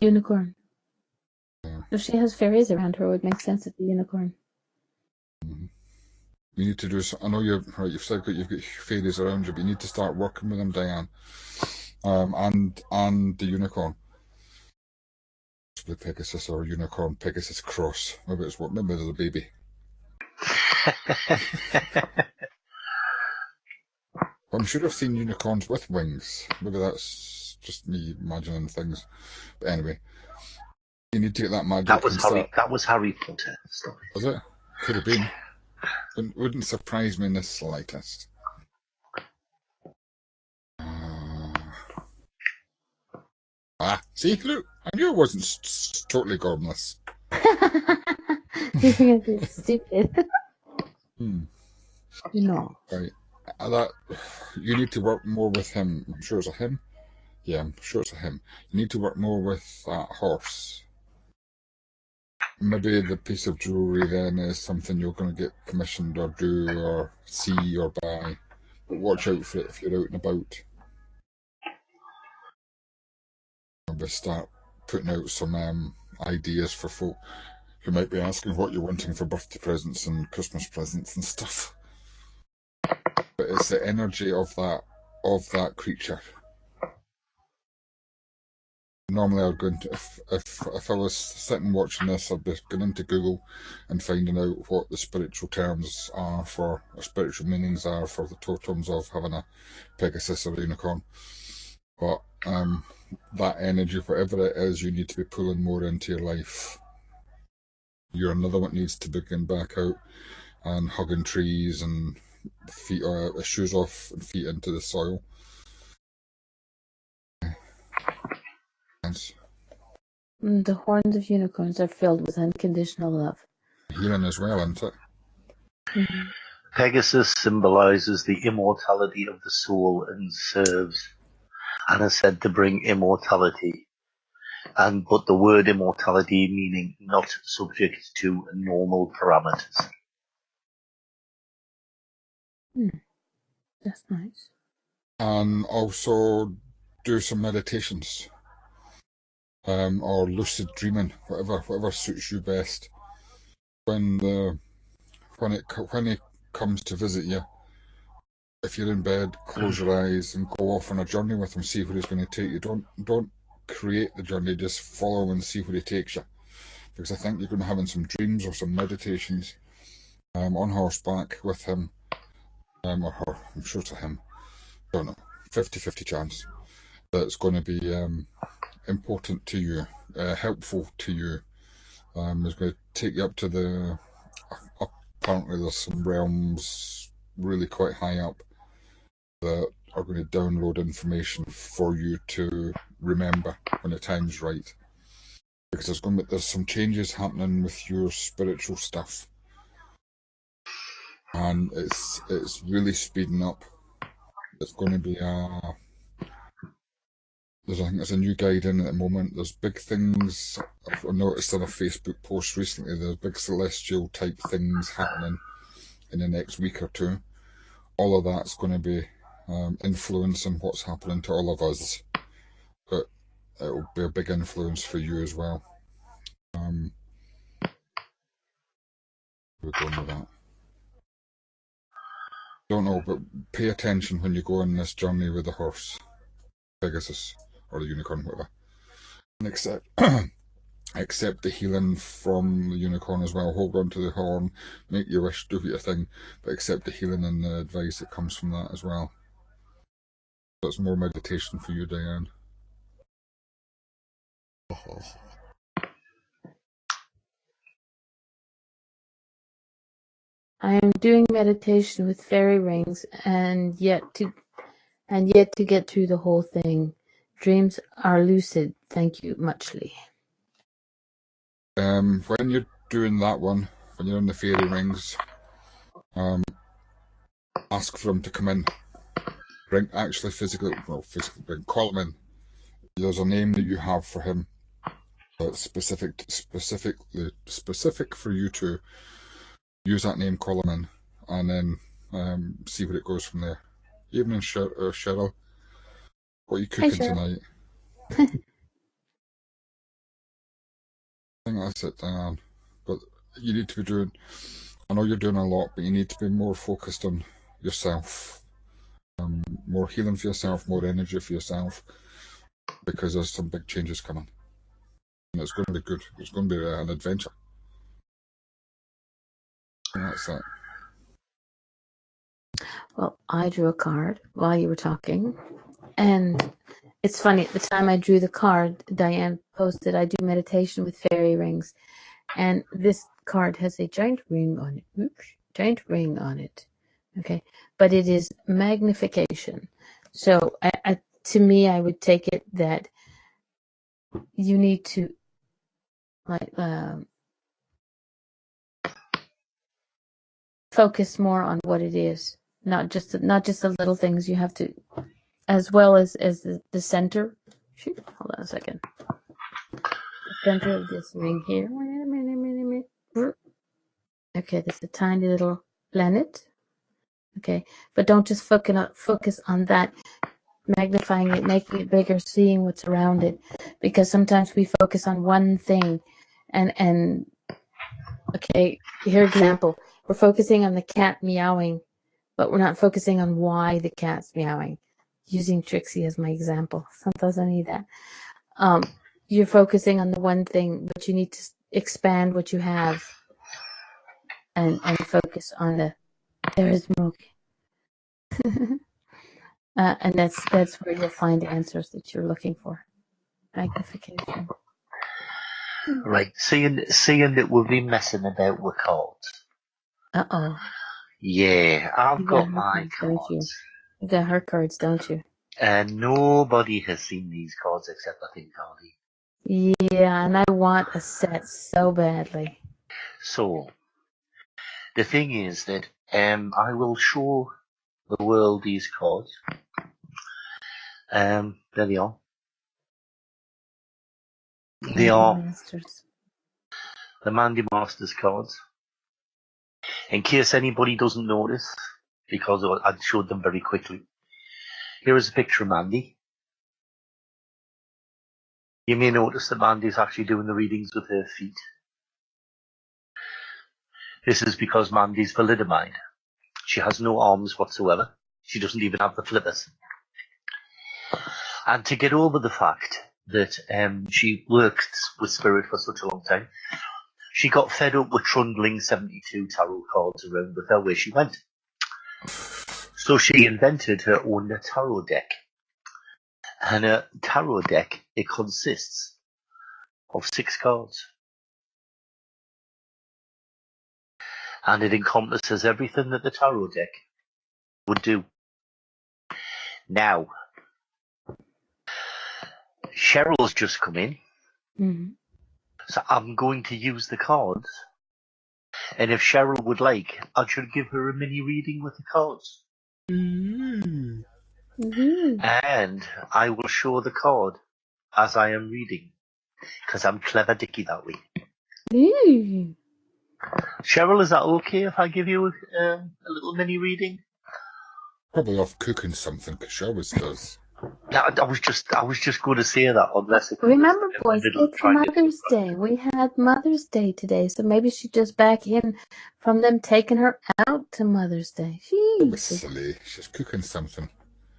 Unicorn. Yeah. If she has fairies around her, it would make sense it's a unicorn. Mm-hmm. You need to do. I know you've said you've got fairies around you, but you need to start working with them, Diane. And the unicorn. Possibly Pegasus or unicorn Pegasus cross. Maybe it's maybe they're the baby. I'm sure I've seen unicorns with wings. Maybe that's just me imagining things. But anyway, you need to get that magic. That was Harry Potter. Stop it. Was it? Could have been. Wouldn't surprise me in the slightest. See, look, I knew it wasn't totally gormless. You're going to be stupid. No. Right. You need to work more with him. I'm sure it's a him. Yeah, I'm sure it's a him. You need to work more with that horse. Maybe the piece of jewellery then is something you're going to get commissioned or do or see or buy. But watch out for it if you're out and about. Maybe start putting out some ideas for folk who might be asking what you're wanting for birthday presents and Christmas presents and stuff. But it's the energy of that creature. Normally I'd go into, if I was sitting watching this, I'd be going into Google and finding out what the spiritual terms are for, or spiritual meanings are for the totems of having a Pegasus or a unicorn. But that energy, whatever it is, you need to be pulling more into your life. You're another one that needs to begin back out and hugging trees and shoes off and feet into the soil. The horns of unicorns are filled with unconditional love. Healing as well, isn't it? Mm-hmm. Pegasus symbolizes the immortality of the soul and serves and is said to bring immortality. But the word immortality meaning not subject to normal parameters. That's nice. And also do some meditations, or lucid dreaming, whatever suits you best. When he comes to visit you, if you're in bed, close your eyes and go off on a journey with him. See where he's going to take you. Don't create the journey. Just follow and see where he takes you. Because I think you're going to have some dreams or some meditations on horseback with him, or her. I'm sure it's a him. I don't know. 50-50 chance that it's going to be important to you, helpful to you. It's going to take you up to the. Apparently, there's some realms really quite high up that are going to download information for you to remember when the time's right. Because there's some changes happening with your spiritual stuff, and it's really speeding up. It's going to be I think there's a new guide in at the moment. There's big things I've noticed on a Facebook post recently. There's big celestial type things happening in the next week or two. All of that's going to be influencing what's happening to all of us, but it'll be a big influence for you as well. We're going with that. Don't know, but pay attention when you go on this journey with the horse, Pegasus, or the unicorn, whatever. And accept the healing from the unicorn as well. Hold on to the horn, make your wish, do your thing, but accept the healing and the advice that comes from that as well. That's more meditation for you, Diane. I am doing meditation with fairy rings, and yet to get through the whole thing. Dreams are lucid. Thank you muchly. When you're doing that one, when you're in the fairy rings, ask for him to come in. Physically bring, call him in. There's a name that you have for him that's specific for you to use that name, call him in, and then see where it goes from there. Evening, Cheryl. What are you cooking tonight? I think that's it, Diane. But you need to be doing, I know you're doing a lot, but you need to be more focused on yourself. More healing for yourself, more energy for yourself, because there's some big changes coming. And it's going to be good. It's going to be an adventure. And that's it. Well, I drew a card while you were talking, and it's funny, at the time I drew the card, Diane posted, I do meditation with fairy rings, and this card has a giant ring on it. Oops, giant ring on it. Okay, but it is magnification. So to me, I would take it that you need to focus more on what it is, not just the little things. You have to, as well as the center. Shoot, hold on a second. The center of this ring here. Okay, there's a tiny little planet. Okay, but don't just focus on that, magnifying it, making it bigger, seeing what's around it, because sometimes we focus on one thing, and okay, here example, we're focusing on the cat meowing, but we're not focusing on why the cat's meowing. Using Trixie as my example, sometimes I need that. You're focusing on the one thing, but you need to expand what you have and focus on there is more. And that's where you'll find answers that you're looking for. Magnification. Right, seeing that we've been messing about with cards. Uh-oh. Yeah, I've got my cards. You got her cards, don't you? And nobody has seen these cards except, I think, Carly. Yeah, and I want a set so badly. So, the thing is that I will show the world these cards. There they are. They are the Mandy Masters cards. In case anybody doesn't notice, because I showed them very quickly. Here is a picture of Mandy. You may notice that Mandy's actually doing the readings with her feet. This is because Mandy's thalidomide. She has no arms whatsoever. She doesn't even have the flippers. And to get over the fact that she worked with spirit for such a long time, she got fed up with trundling 72 tarot cards around with her where she went. So she invented her own tarot deck. And a tarot deck, it consists of 6 cards. And it encompasses everything that the tarot deck would do. Now, Cheryl's just come in. Mm-hmm. So I'm going to use the cards. And if Cheryl would like, I should give her a mini reading with the cards. Mm-hmm. And I will show the card as I am reading. Because I'm clever Dicky that way. Mm. Cheryl, is that okay if I give you a little mini reading? Probably off cooking something, because she always does. Yeah, I was just going to say that, unless it Remember, was boys, it's Mother's Day. We had Mother's Day today, so maybe she's just back in from them taking her out to Mother's Day. That was Jeez. silly. She's cooking something.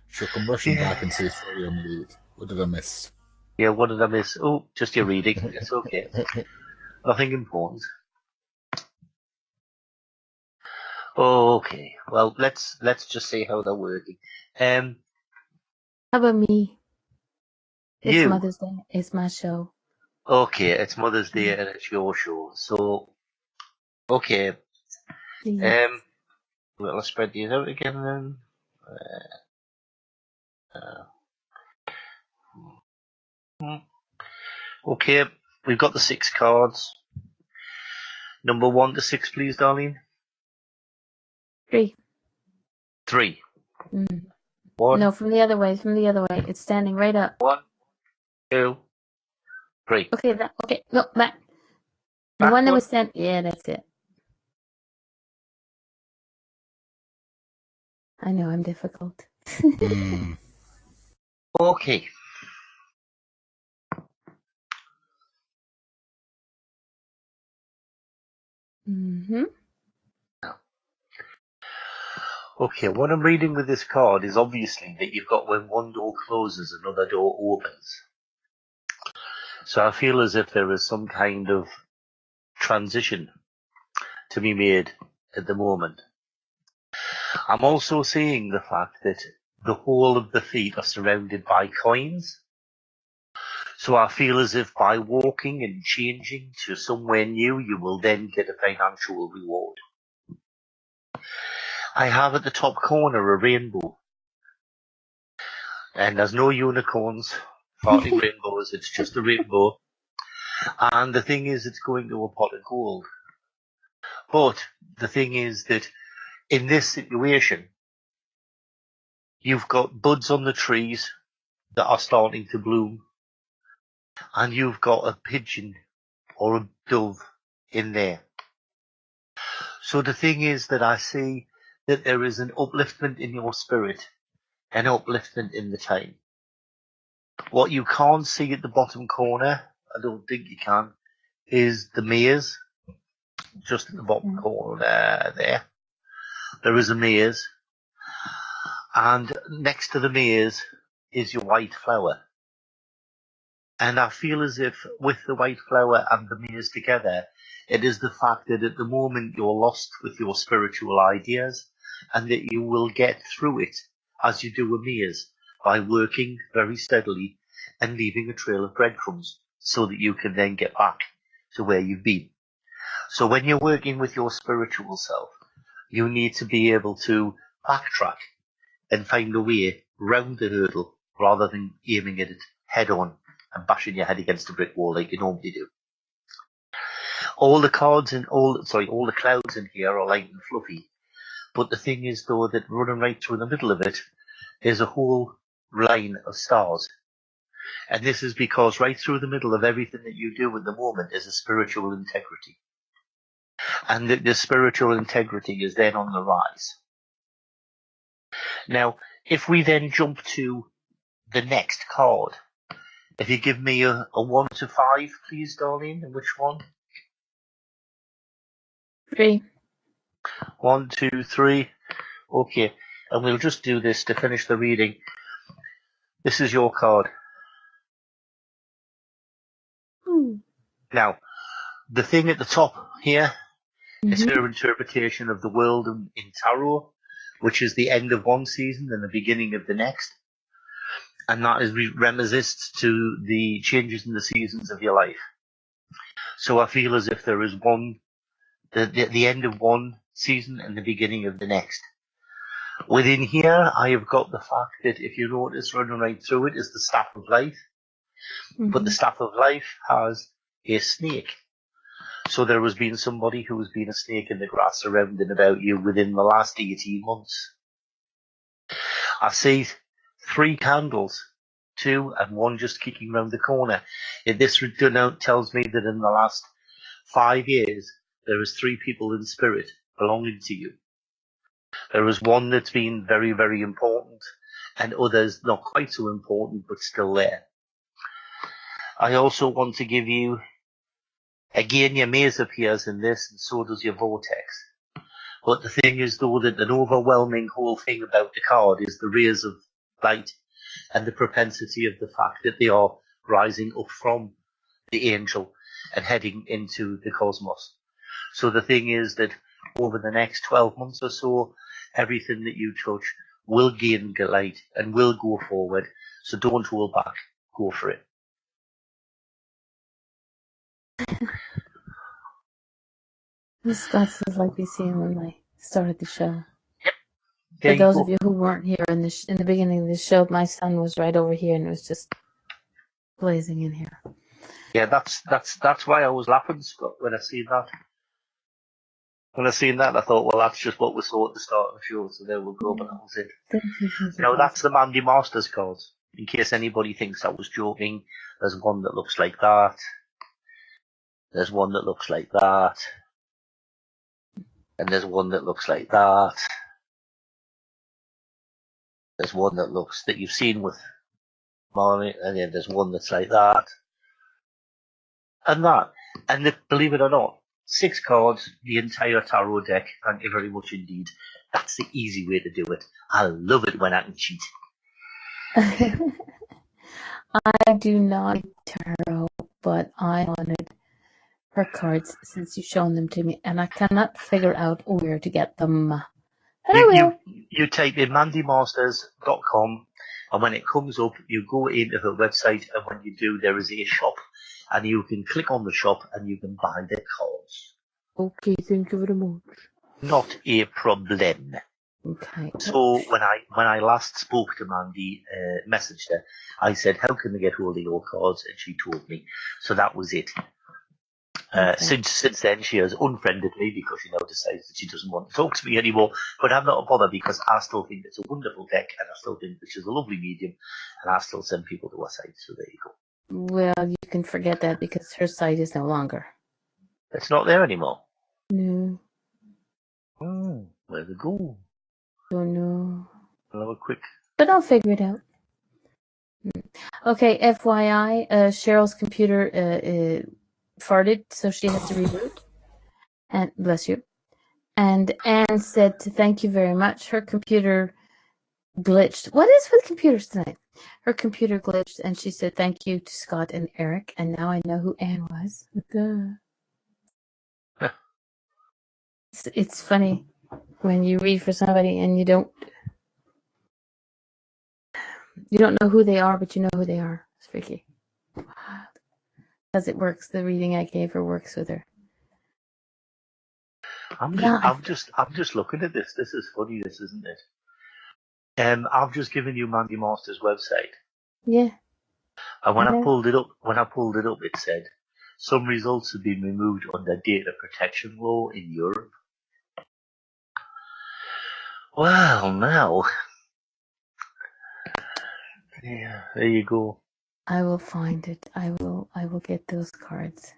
She'll come rushing back and say, sorry, I'm late. What did I miss? Yeah, what did I miss? Oh, just your reading. It's okay. Nothing important. Okay, well, let's just see how they're working. How about me? It's You. Mother's Day. It's my show. Okay, it's Mother's Day and it's your show. So, okay. Please. Well, let's spread these out again then. Okay, we've got the 6 cards. Number 1 to 6, please, darling. 3. 3. Mm. 1. No, from the other way. From the other way. It's standing right up. 1, 2, 3. Okay, no, back. The one that Backward. was sent. Yeah, that's it. I know I'm difficult. Okay. Mm-hmm. Okay, what I'm reading with this card is obviously that you've got when one door closes, another door opens. So I feel as if there is some kind of transition to be made at the moment. I'm also seeing the fact that the whole of the feet are surrounded by coins. So I feel as if by walking and changing to somewhere new, you will then get a financial reward. I have at the top corner a rainbow. And there's no unicorns, farting rainbows, it's just a rainbow. And the thing is, it's going to a pot of gold. But the thing is that in this situation, you've got buds on the trees that are starting to bloom, and you've got a pigeon or a dove in there. So the thing is that I see that there is an upliftment in your spirit, an upliftment in the time. What you can't see at the bottom corner, I don't think you can, is the maze. Just at the bottom corner there. There is a maze. And next to the maze is your white flower. And I feel as if with the white flower and the maze together, it is the fact that at the moment you're lost with your spiritual ideas and that you will get through it as you do a maze by working very steadily and leaving a trail of breadcrumbs so that you can then get back to where you've been. So when you're working with your spiritual self, you need to be able to backtrack and find a way round the hurdle rather than aiming at it head on and bashing your head against a brick wall like you normally do. All the clouds in here are light and fluffy. But the thing is, though, that running right through the middle of it is a whole line of stars. And this is because right through the middle of everything that you do at the moment is a spiritual integrity. And the spiritual integrity is then on the rise. Now, if we then jump to the next card, if you give me a 1 to 5, please, Darlene, and which one? 3. 1, 2, 3. Okay, and we'll just do this to finish the reading. This is your card. Ooh. Now, the thing at the top here is Mhm. her interpretation of the world in tarot, which is the end of one season and the beginning of the next. And that is reminiscent to the changes in the seasons of your life. So I feel as if there is the end of one season and the beginning of the next. Within here, I have got the fact that if you notice running right through it is the staff of life, but the staff of life has a snake. So there has been somebody who has been a snake in the grass around and about you within the last 18 months. I see 3 candles, 2 and 1 just kicking round the corner. If this note tells me that in the last 5 years, there is 3 people in spirit belonging to you. There is one that's been very, very important, and others not quite so important, but still there. I also want to give you, again, your maze appears in this, and so does your vortex. But the thing is, though, that an overwhelming whole thing about the card is the rays of light and the propensity of the fact that they are rising up from the angel and heading into the cosmos. So the thing is that over the next 12 months or so, everything that you touch will gain light and will go forward. So don't hold back. Go for it. Scott says, like we see him when I started the show. There For those you of you who weren't here in the beginning of the show, my sun was right over here and it was just blazing in here. Yeah, that's why I was laughing, Scott, when I seen that. When I seen that, I thought, well, that's just what we saw at the start of the show, so there we'll go, but that was it. Thank you. Now, that's the Mandy Masters cards. In case anybody thinks I was joking, there's one that looks like that. There's one that looks like that. And there's one that looks like that. There's one that you've seen with Marnie, and then there's one that's like that. And that. And believe it or not, 6 cards, the entire tarot deck. Thank you very much indeed. That's the easy way to do it. I love it when I can cheat. I do not read tarot, but I wanted her cards since you've shown them to me, and I cannot figure out where to get them. But I will. You type in mandymasters.com, and when it comes up, you go into her website, and when you do, there is a shop, and you can click on the shop, and you can buy their cards. Okay, thank you very much. Not a problem. Okay. So when I last spoke to Mandy, messaged her, I said, how can they get hold of your cards? And she told me. So that was it. Okay. Since then, she has unfriended me because she now decides that she doesn't want to talk to me anymore. But I'm not a bother because I still think it's a wonderful deck, and I still think that she's a lovely medium, and I still send people to her site. So there you go. Well, you can forget that because her site is no longer. It's not there anymore. No. Where'd it go? Don't know. I'll have a quick. But I'll figure it out. Okay, FYI, Cheryl's computer farted, so she has to reboot. And bless you. And Anne said to thank you very much. Her computer glitched. What is with computers tonight? Her computer glitched, and she said thank you to Scott and Eric. And now I know who Anne was. It's funny when you read for somebody and you don't know who they are, but you know who they are. It's freaky. Because it works. The reading I gave her works with her. I'm just looking at this. This is funny, this isn't it? I've just given you Mandy Master's website. Yeah. And when I pulled it up, it said some results have been removed under data protection law in Europe. Well, now, yeah, there you go. I will find it. I will get those cards.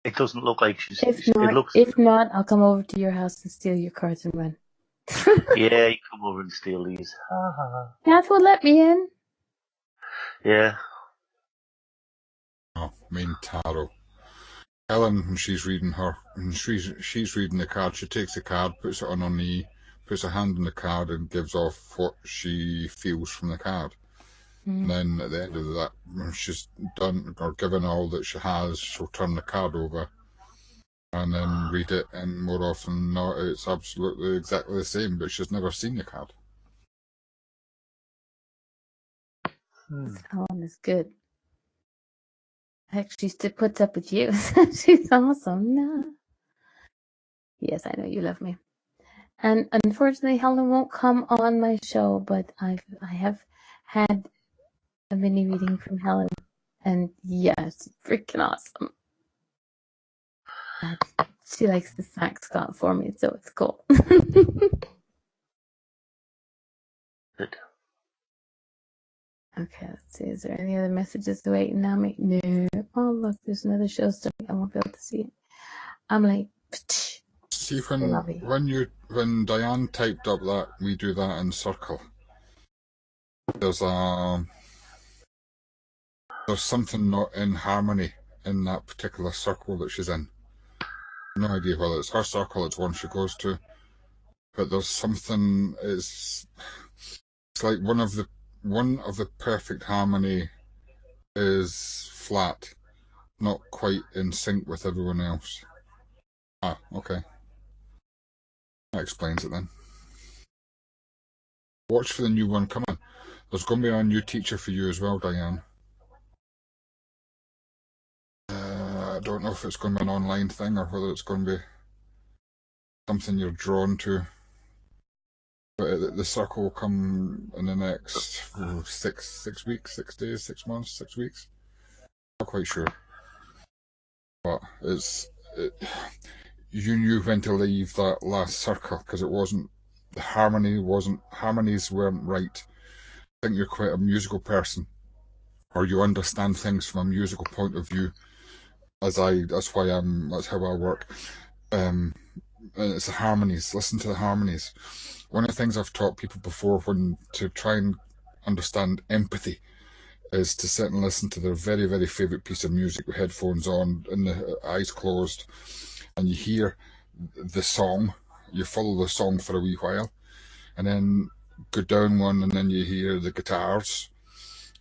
It doesn't look like she's. If It not, looks. I'll come over to your house and steal your cards and run. Yeah, you come over and steal these. That will let me in. Yeah. Oh, main tarot. Helen, when she's reading she's reading the card, she takes the card, puts it on her knee, puts her hand on the card and gives off what she feels from the card. And then at the end of that, when she's done or given all that she has, she'll turn the card over and then read it, and more often than not, it's absolutely exactly the same, but she's never seen the card. Helen is good. Heck, she still puts up with you. She's awesome. No. Yes, I know you love me. And unfortunately, Helen won't come on my show, but I have had a mini reading from Helen, and yes, freaking awesome. And she likes the smack Scott for me, so it's cool. Good. Okay, let's see. Is there any other messages waiting on me? No. Oh, look, there's another show starting. I won't be able to see it. I'm like, see when Diane typed up that we do that in circle. There's something not in harmony in that particular circle that she's in. No idea whether it's her circle, it's one she goes to, but there's something. It's like one of the perfect harmony is flat, not quite in sync with everyone else. Ah, okay. That explains it then. Watch for the new one coming. There's going to be a new teacher for you as well, Diane. I don't know if it's going to be an online thing or whether it's going to be something you're drawn to. But the circle will come in the next 6 weeks, 6 days, 6 months, 6 weeks. Not quite sure. But you knew when to leave that last circle because harmonies weren't right. I think you're quite a musical person, or you understand things from a musical point of view. That's how I work. And it's the harmonies. Listen to the harmonies. One of the things I've taught people before when to try and understand empathy is to sit and listen to their very, very favourite piece of music with headphones on and the eyes closed, and you hear the song, you follow the song for a wee while, and then go down one, and then you hear the guitars,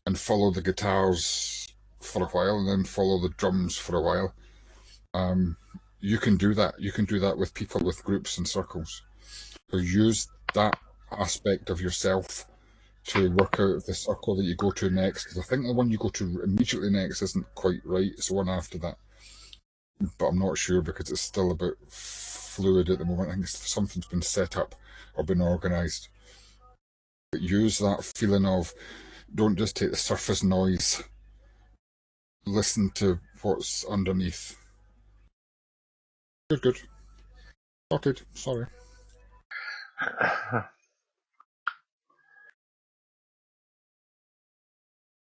and follow the guitars for a while, and then follow the drums for a while. You can do that. You can do that with people, with groups and circles. So use that aspect of yourself to work out the circle that you go to next. Because I think the one you go to immediately next isn't quite right. It's the one after that. But I'm not sure because it's still a bit fluid at the moment. I think something's been set up or been organised. But use that feeling of, don't just take the surface noise. Listen to what's underneath. Good. Sorted. Sorry.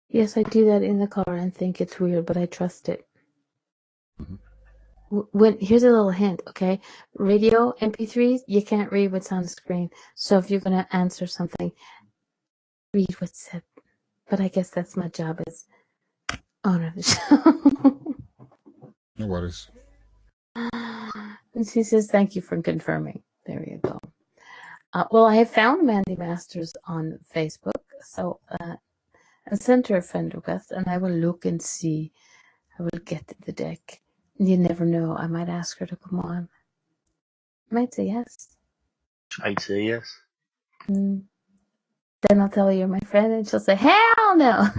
Yes, I do that in the car and think it's weird, but I trust it. Here's a little hint, okay? Radio, MP3s, you can't read what's on the screen. So if you're going to answer something, read what's said. But I guess that's my job as owner of the show. No worries. And she says, thank you for confirming. There you go. Well, I have found Mandy Masters on Facebook. So I sent her a friend request, and I will look and see. I will get the deck. You never know. I might ask her to come on. I might say yes. I'd say yes. Then I'll tell her you're my friend, and she'll say, hell no.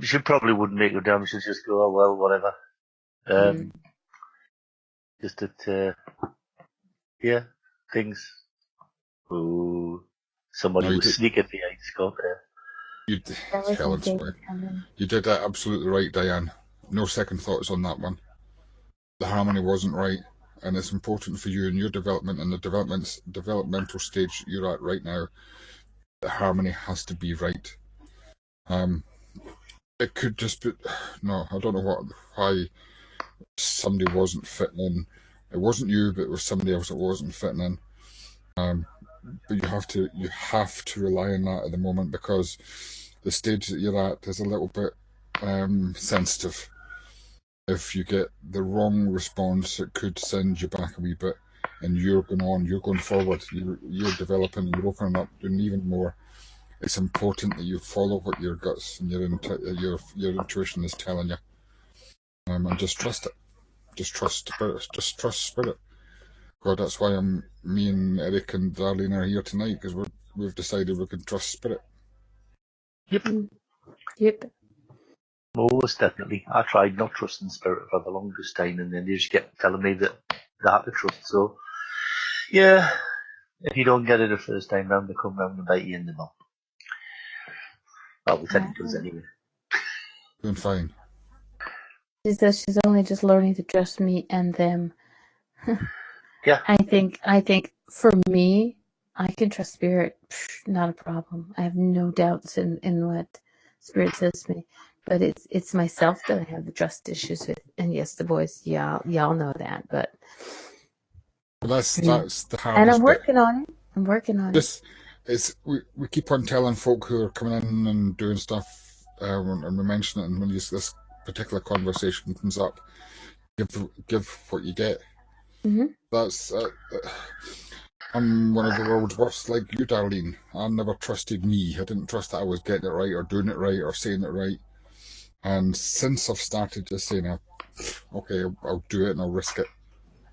She probably wouldn't make a damn. She'd just go, oh, well, whatever. Just that, yeah, things. Ooh, somebody was sneaking behind Scott there. You did that absolutely right, Diane. No second thoughts on that one. The harmony wasn't right, and it's important for you in your development and the developmental stage you're at right now. The harmony has to be right. It could just be, no, I don't know why somebody wasn't fitting in. It wasn't you, but it was somebody else that wasn't fitting in. But you have to rely on that at the moment, because the stage that you're at is a little bit sensitive. If you get the wrong response, it could send you back a wee bit, and you're going forward, you're developing, you're opening up, doing even more. It's important that you follow what your guts and your intuition is telling you, and just trust it. Just trust spirit. Just trust spirit. God, that's why me and Eric and Darlene are here tonight, because we've decided we can trust spirit. Yep. Yep. Most definitely. I tried not trusting spirit for the longest time, and then they just kept telling me that they had to trust. So, yeah, if you don't get it the first time round, they come round and bite you in the bum. Well, we tend to do it anyway. Doing fine. She says she's only just learning to trust me and them. Yeah. I think for me, I can trust spirit. Not a problem. I have no doubts in what spirit says to me. But it's myself that I have the trust issues with. And yes, the boys, y'all know that. But that's the hardest and I'm working bit. on it. I'm working on it. We keep on telling folk who are coming in and doing stuff, and we mention it, and when this particular conversation comes up, give what you get. Mm-hmm. That's I'm one of the world's worst, like you, Darlene. I never trusted me. I didn't trust that I was getting it right, or doing it right, or saying it right. And since I've started just saying, okay, I'll do it and I'll risk it,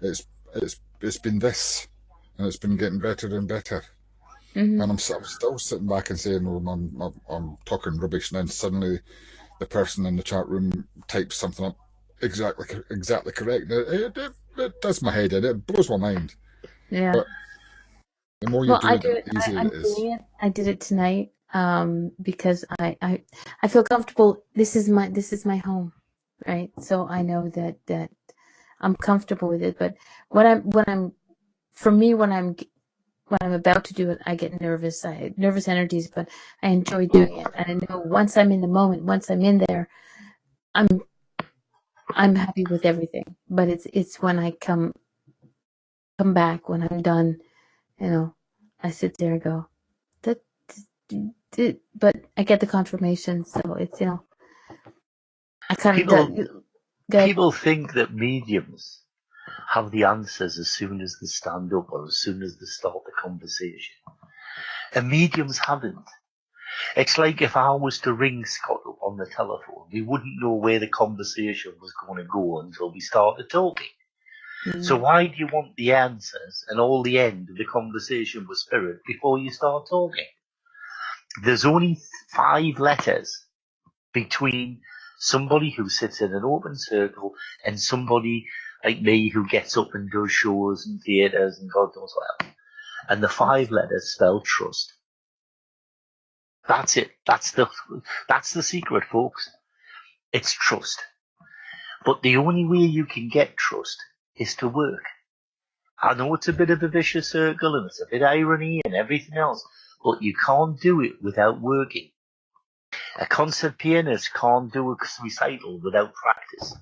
it's been this, and it's been getting better and better. Mm-hmm. And I'm still sitting back and saying, I'm talking rubbish, and then suddenly the person in the chat room types something up exactly correct. It does my head in. It blows my mind. Yeah. But the more you do it, the easier I'm it is. doing it. I did it tonight because I feel comfortable. This is my home, right? So I know that I'm comfortable with it. But when I'm about to do it, I get nervous. I have nervous energies, but I enjoy doing it. And I know once I'm in the moment, once I'm in there, I'm happy with everything. But it's when I come back, when I'm done, I sit there and go, that, but I get the confirmation, so it's I kind of people think that mediums have the answers as soon as they stand up or as soon as they start the conversation. And mediums haven't. It's like if I was to ring Scott up on the telephone, we wouldn't know where the conversation was going to go until we started talking. So why do you want the answers and all the end of the conversation with spirit before you start talking? There's only 5 letters between somebody who sits in an open circle and somebody like me who gets up and does shows and theatres and God knows what else. And the 5 letters spell trust. That's it. That's the secret, folks. It's trust. But the only way you can get trust is to work. I know it's a bit of a vicious circle and it's a bit irony and everything else, but you can't do it without working. A concert pianist can't do a recital without practice.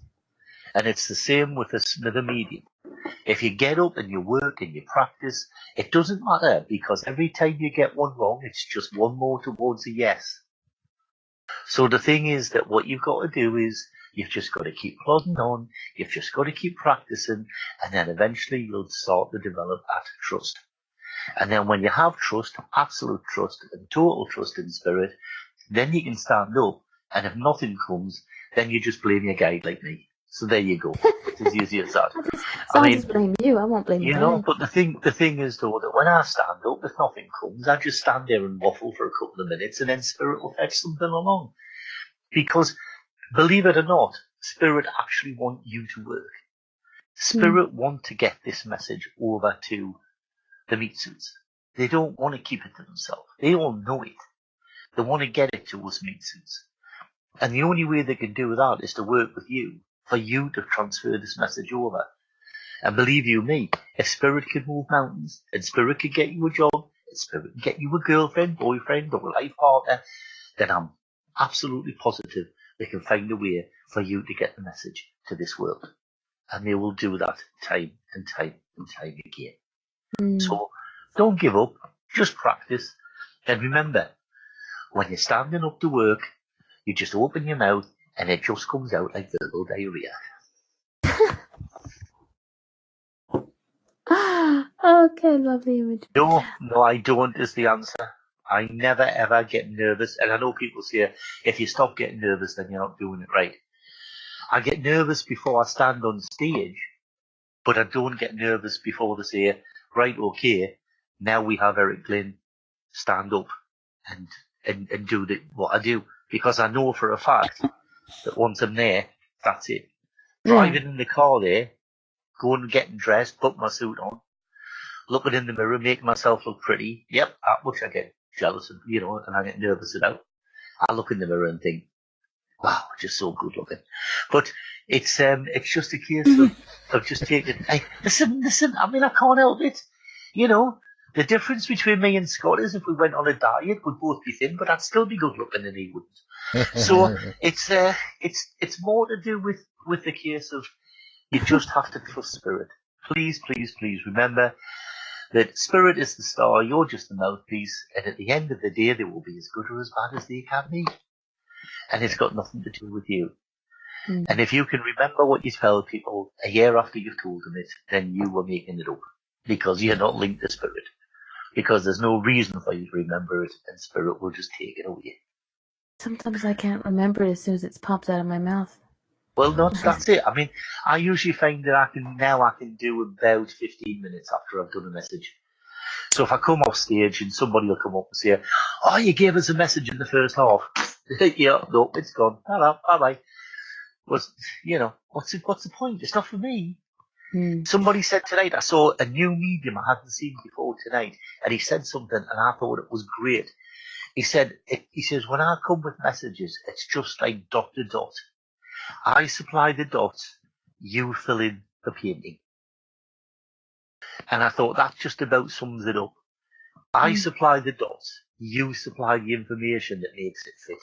And it's the same with a medium. If you get up and you work and you practice, it doesn't matter, because every time you get one wrong, it's just one more towards a yes. So the thing is that what you've got to do is you've just got to keep plodding on, you've just got to keep practicing, and then eventually you'll start to develop that trust. And then when you have trust, absolute trust and total trust in spirit, then you can stand up, and if nothing comes, then you just blame your guide like me. So there you go. It's as easy as that. I'll just blame you. I won't blame you. But the thing is though that when I stand up, if nothing comes, I just stand there and waffle for a couple of minutes, and then spirit will fetch something along. Because believe it or not, spirit actually want you to work. Spirit want to get this message over to the meat suits. They don't want to keep it to themselves. They all know it. They want to get it to us meat suits. And the only way they can do that is to work with you, for you to transfer this message over. And believe you me, if spirit can move mountains, and spirit can get you a job, and spirit can get you a girlfriend, boyfriend, or a life partner, then I'm absolutely positive they can find a way for you to get the message to this world. And they will do that time and time and time again. So don't give up, just practice. And remember, when you're standing up to work, you just open your mouth and it just comes out like verbal diarrhea. Okay, lovely image. No, I don't is the answer. I never ever get nervous. And I know people say, if you stop getting nervous, then you're not doing it right. I get nervous before I stand on stage, but I don't get nervous before they say, right, okay, now we have Eric Glynn stand up and do what I do. Because I know for a fact that once I'm there, that's it. Driving in the car there, going and getting dressed, put my suit on, looking in the mirror, making myself look pretty. Yep, which I get jealous of, and I get nervous about. I look in the mirror and think, wow, just so good looking. But it's just a case of just taking. Hey, listen. I mean, I can't help it. The difference between me and Scott is if we went on a diet, we'd both be thin, but I'd still be good looking and he wouldn't. So it's more to do with the case of you just have to trust spirit. Please, please, please remember that spirit is the star, you're just the mouthpiece, and at the end of the day, they will be as good or as bad as they can be. And it's got nothing to do with you. And if you can remember what you tell people a year after you've told them it, then you were making it up. Because you're not linked to spirit. Because there's no reason for you to remember it, and spirit will just take it away. Sometimes I can't remember it as soon as it pops out of my mouth. Well, that's it. I mean, I usually find that I can do about 15 minutes after I've done a message. So if I come off stage and somebody will come up and say, "Oh, you gave us a message in the first half." Yeah, no, it's gone. Hello, bye-bye. What's the point? It's not for me. Somebody said tonight, I saw a new medium I hadn't seen before tonight, and he said something, and I thought it was great. He says, when I come with messages, it's just like dot to dot. I supply the dots, you fill in the painting. And I thought that just about sums it up. I supply the dots, you supply the information that makes it fit.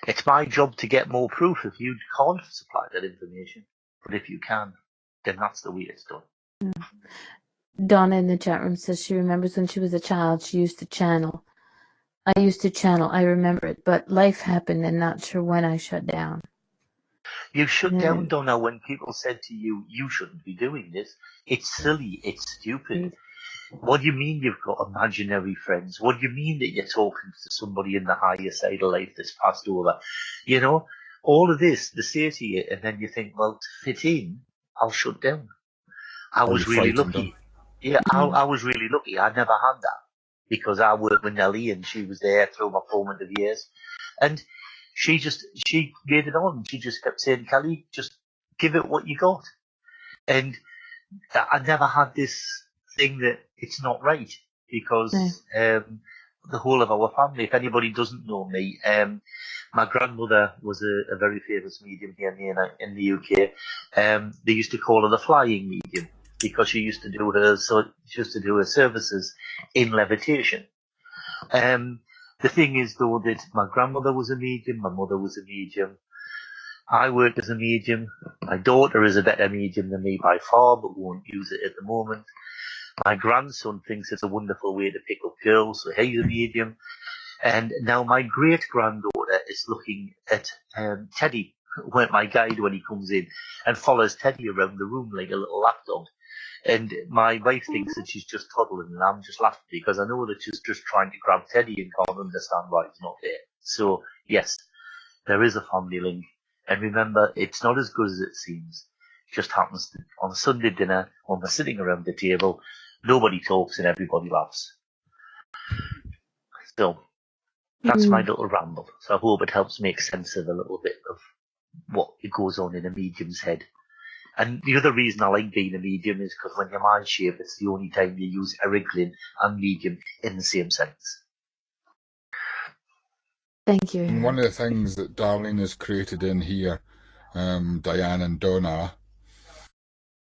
It's my job to get more proof if you can't supply that information. But if you can, then that's the way it's done. Donna in the chat room says she remembers when she was a child, she used to channel. I used to channel, I remember it, but life happened and not sure when I shut down. You shut down, Donna, when people said to you, you shouldn't be doing this. It's silly, it's stupid. What do you mean you've got imaginary friends? What do you mean that you're talking to somebody in the higher side of life that's passed over? All of this, they say to you, and then you think, well, to fit in, I'll shut down. I was really lucky. Yeah, I was really lucky. I never had that because I worked with Nellie and she was there through my formative years. And she made it on. She just kept saying, Kelly, just give it what you got. And I never had this thing that it's not right because the whole of our family, if anybody doesn't know me, my grandmother was a very famous medium here in the UK. They used to call her the flying medium because she used to do her services in levitation. The thing is, though, that my grandmother was a medium, my mother was a medium. I work as a medium. My daughter is a better medium than me by far, but won't use it at the moment. My grandson thinks it's a wonderful way to pick up girls, so he's a medium. And now my great-granddaughter is looking at Teddy, my guide when he comes in, and follows Teddy around the room like a little lapdog. And my wife thinks that she's just toddling, and I'm just laughing because I know that she's just trying to grab Teddy and can't understand why he's not there. So, yes, there is a family link. And remember, it's not as good as it seems. It just happens on a Sunday dinner when we're sitting around the table, nobody talks and everybody laughs. So, that's my little ramble. So I hope it helps make sense of a little bit of what goes on in a medium's head. And the other reason I like being a medium is because when you're mind shape, it's the only time you use Eric Glynn and medium in the same sentence. Thank you. And one of the things that Darlene has created in here, Diane and Donna,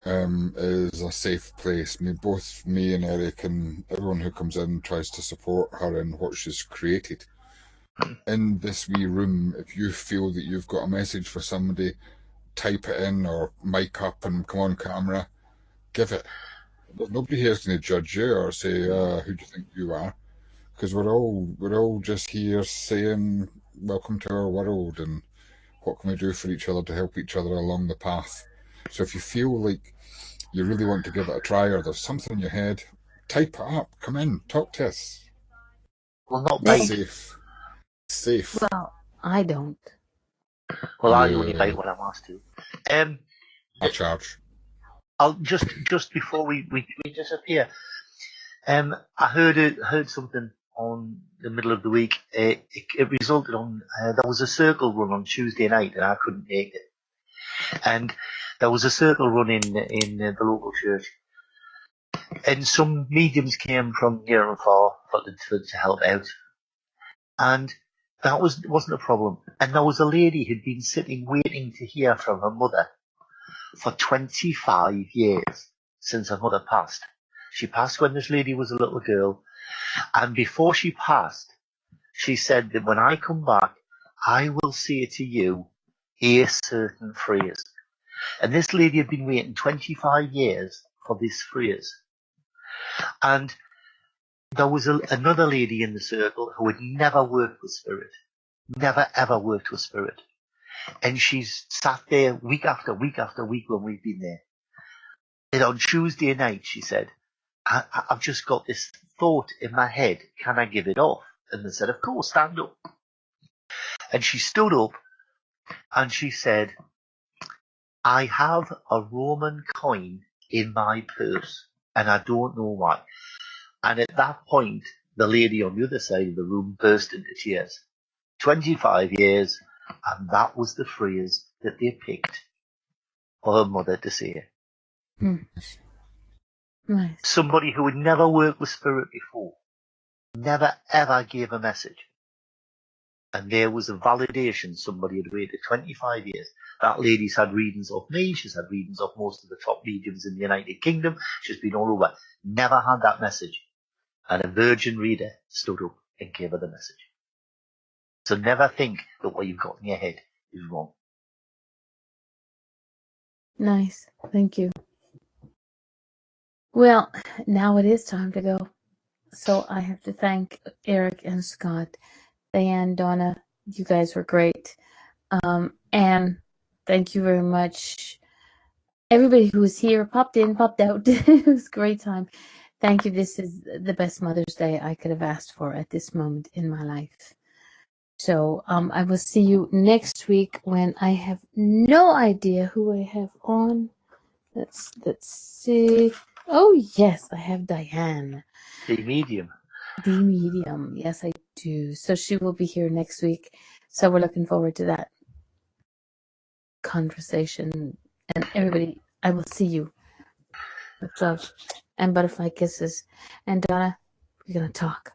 is a safe place. I mean, both me and Eric and everyone who comes in tries to support her in what she's created. in this wee room, if you feel that you've got a message for somebody, type it in or mic up and come on camera, give it. Nobody here is going to judge you or say, who do you think you are? Because we're all just here saying, welcome to our world and what can we do for each other to help each other along the path. So if you feel like you really want to give it a try or there's something in your head, type it up, come in, talk to us. Well, not Be bite. safe. Well, I don't. Well, I only bite when I'm asked to. I charge. I'll just before we disappear. I heard something on the middle of the week. It resulted on there was a circle run on Tuesday night, and I couldn't make it. And there was a circle run in the local church, and some mediums came from near and far to help out, and that wasn't a problem. And there was a lady who'd been sitting waiting to hear from her mother for 25 years since her mother passed. She passed when this lady was a little girl, and before she passed, she said that when I come back, I will say to you a certain phrase. And this lady had been waiting 25 years for this phrase. And there was another lady in the circle who had never worked with spirit, never ever worked with spirit. And she's sat there week after week after week when we've been there. And on Tuesday night, she said, I've just got this thought in my head. Can I give it off? And they said, of course, stand up. And she stood up and she said, I have a Roman coin in my purse and I don't know why. And at that point, the lady on the other side of the room burst into tears. 25 years, and that was the phrase that they picked for her mother to say. Nice. Somebody who had never worked with spirit before, never ever gave a message. And there was a validation somebody had waited 25 years. That lady's had readings of me. She's had readings of most of the top mediums in the United Kingdom. She's been all over. Never had that message. And a virgin reader stood up and gave her the message. So never think that what you've got in your head is wrong. Nice. Thank you. Well, now it is time to go. So I have to thank Eric and Scott, Diane, Donna. You guys were great. And thank you very much. Everybody who was here, popped in, popped out. It was a great time. Thank you. This is the best Mother's Day I could have asked for at this moment in my life. So I will see you next week when I have no idea who I have on. Let's see. Oh yes, I have Diane. The medium. The medium. Yes, I do. So she will be here next week. So we're looking forward to that conversation. And everybody, I will see you. Much love and butterfly kisses. And Donna, we're gonna talk.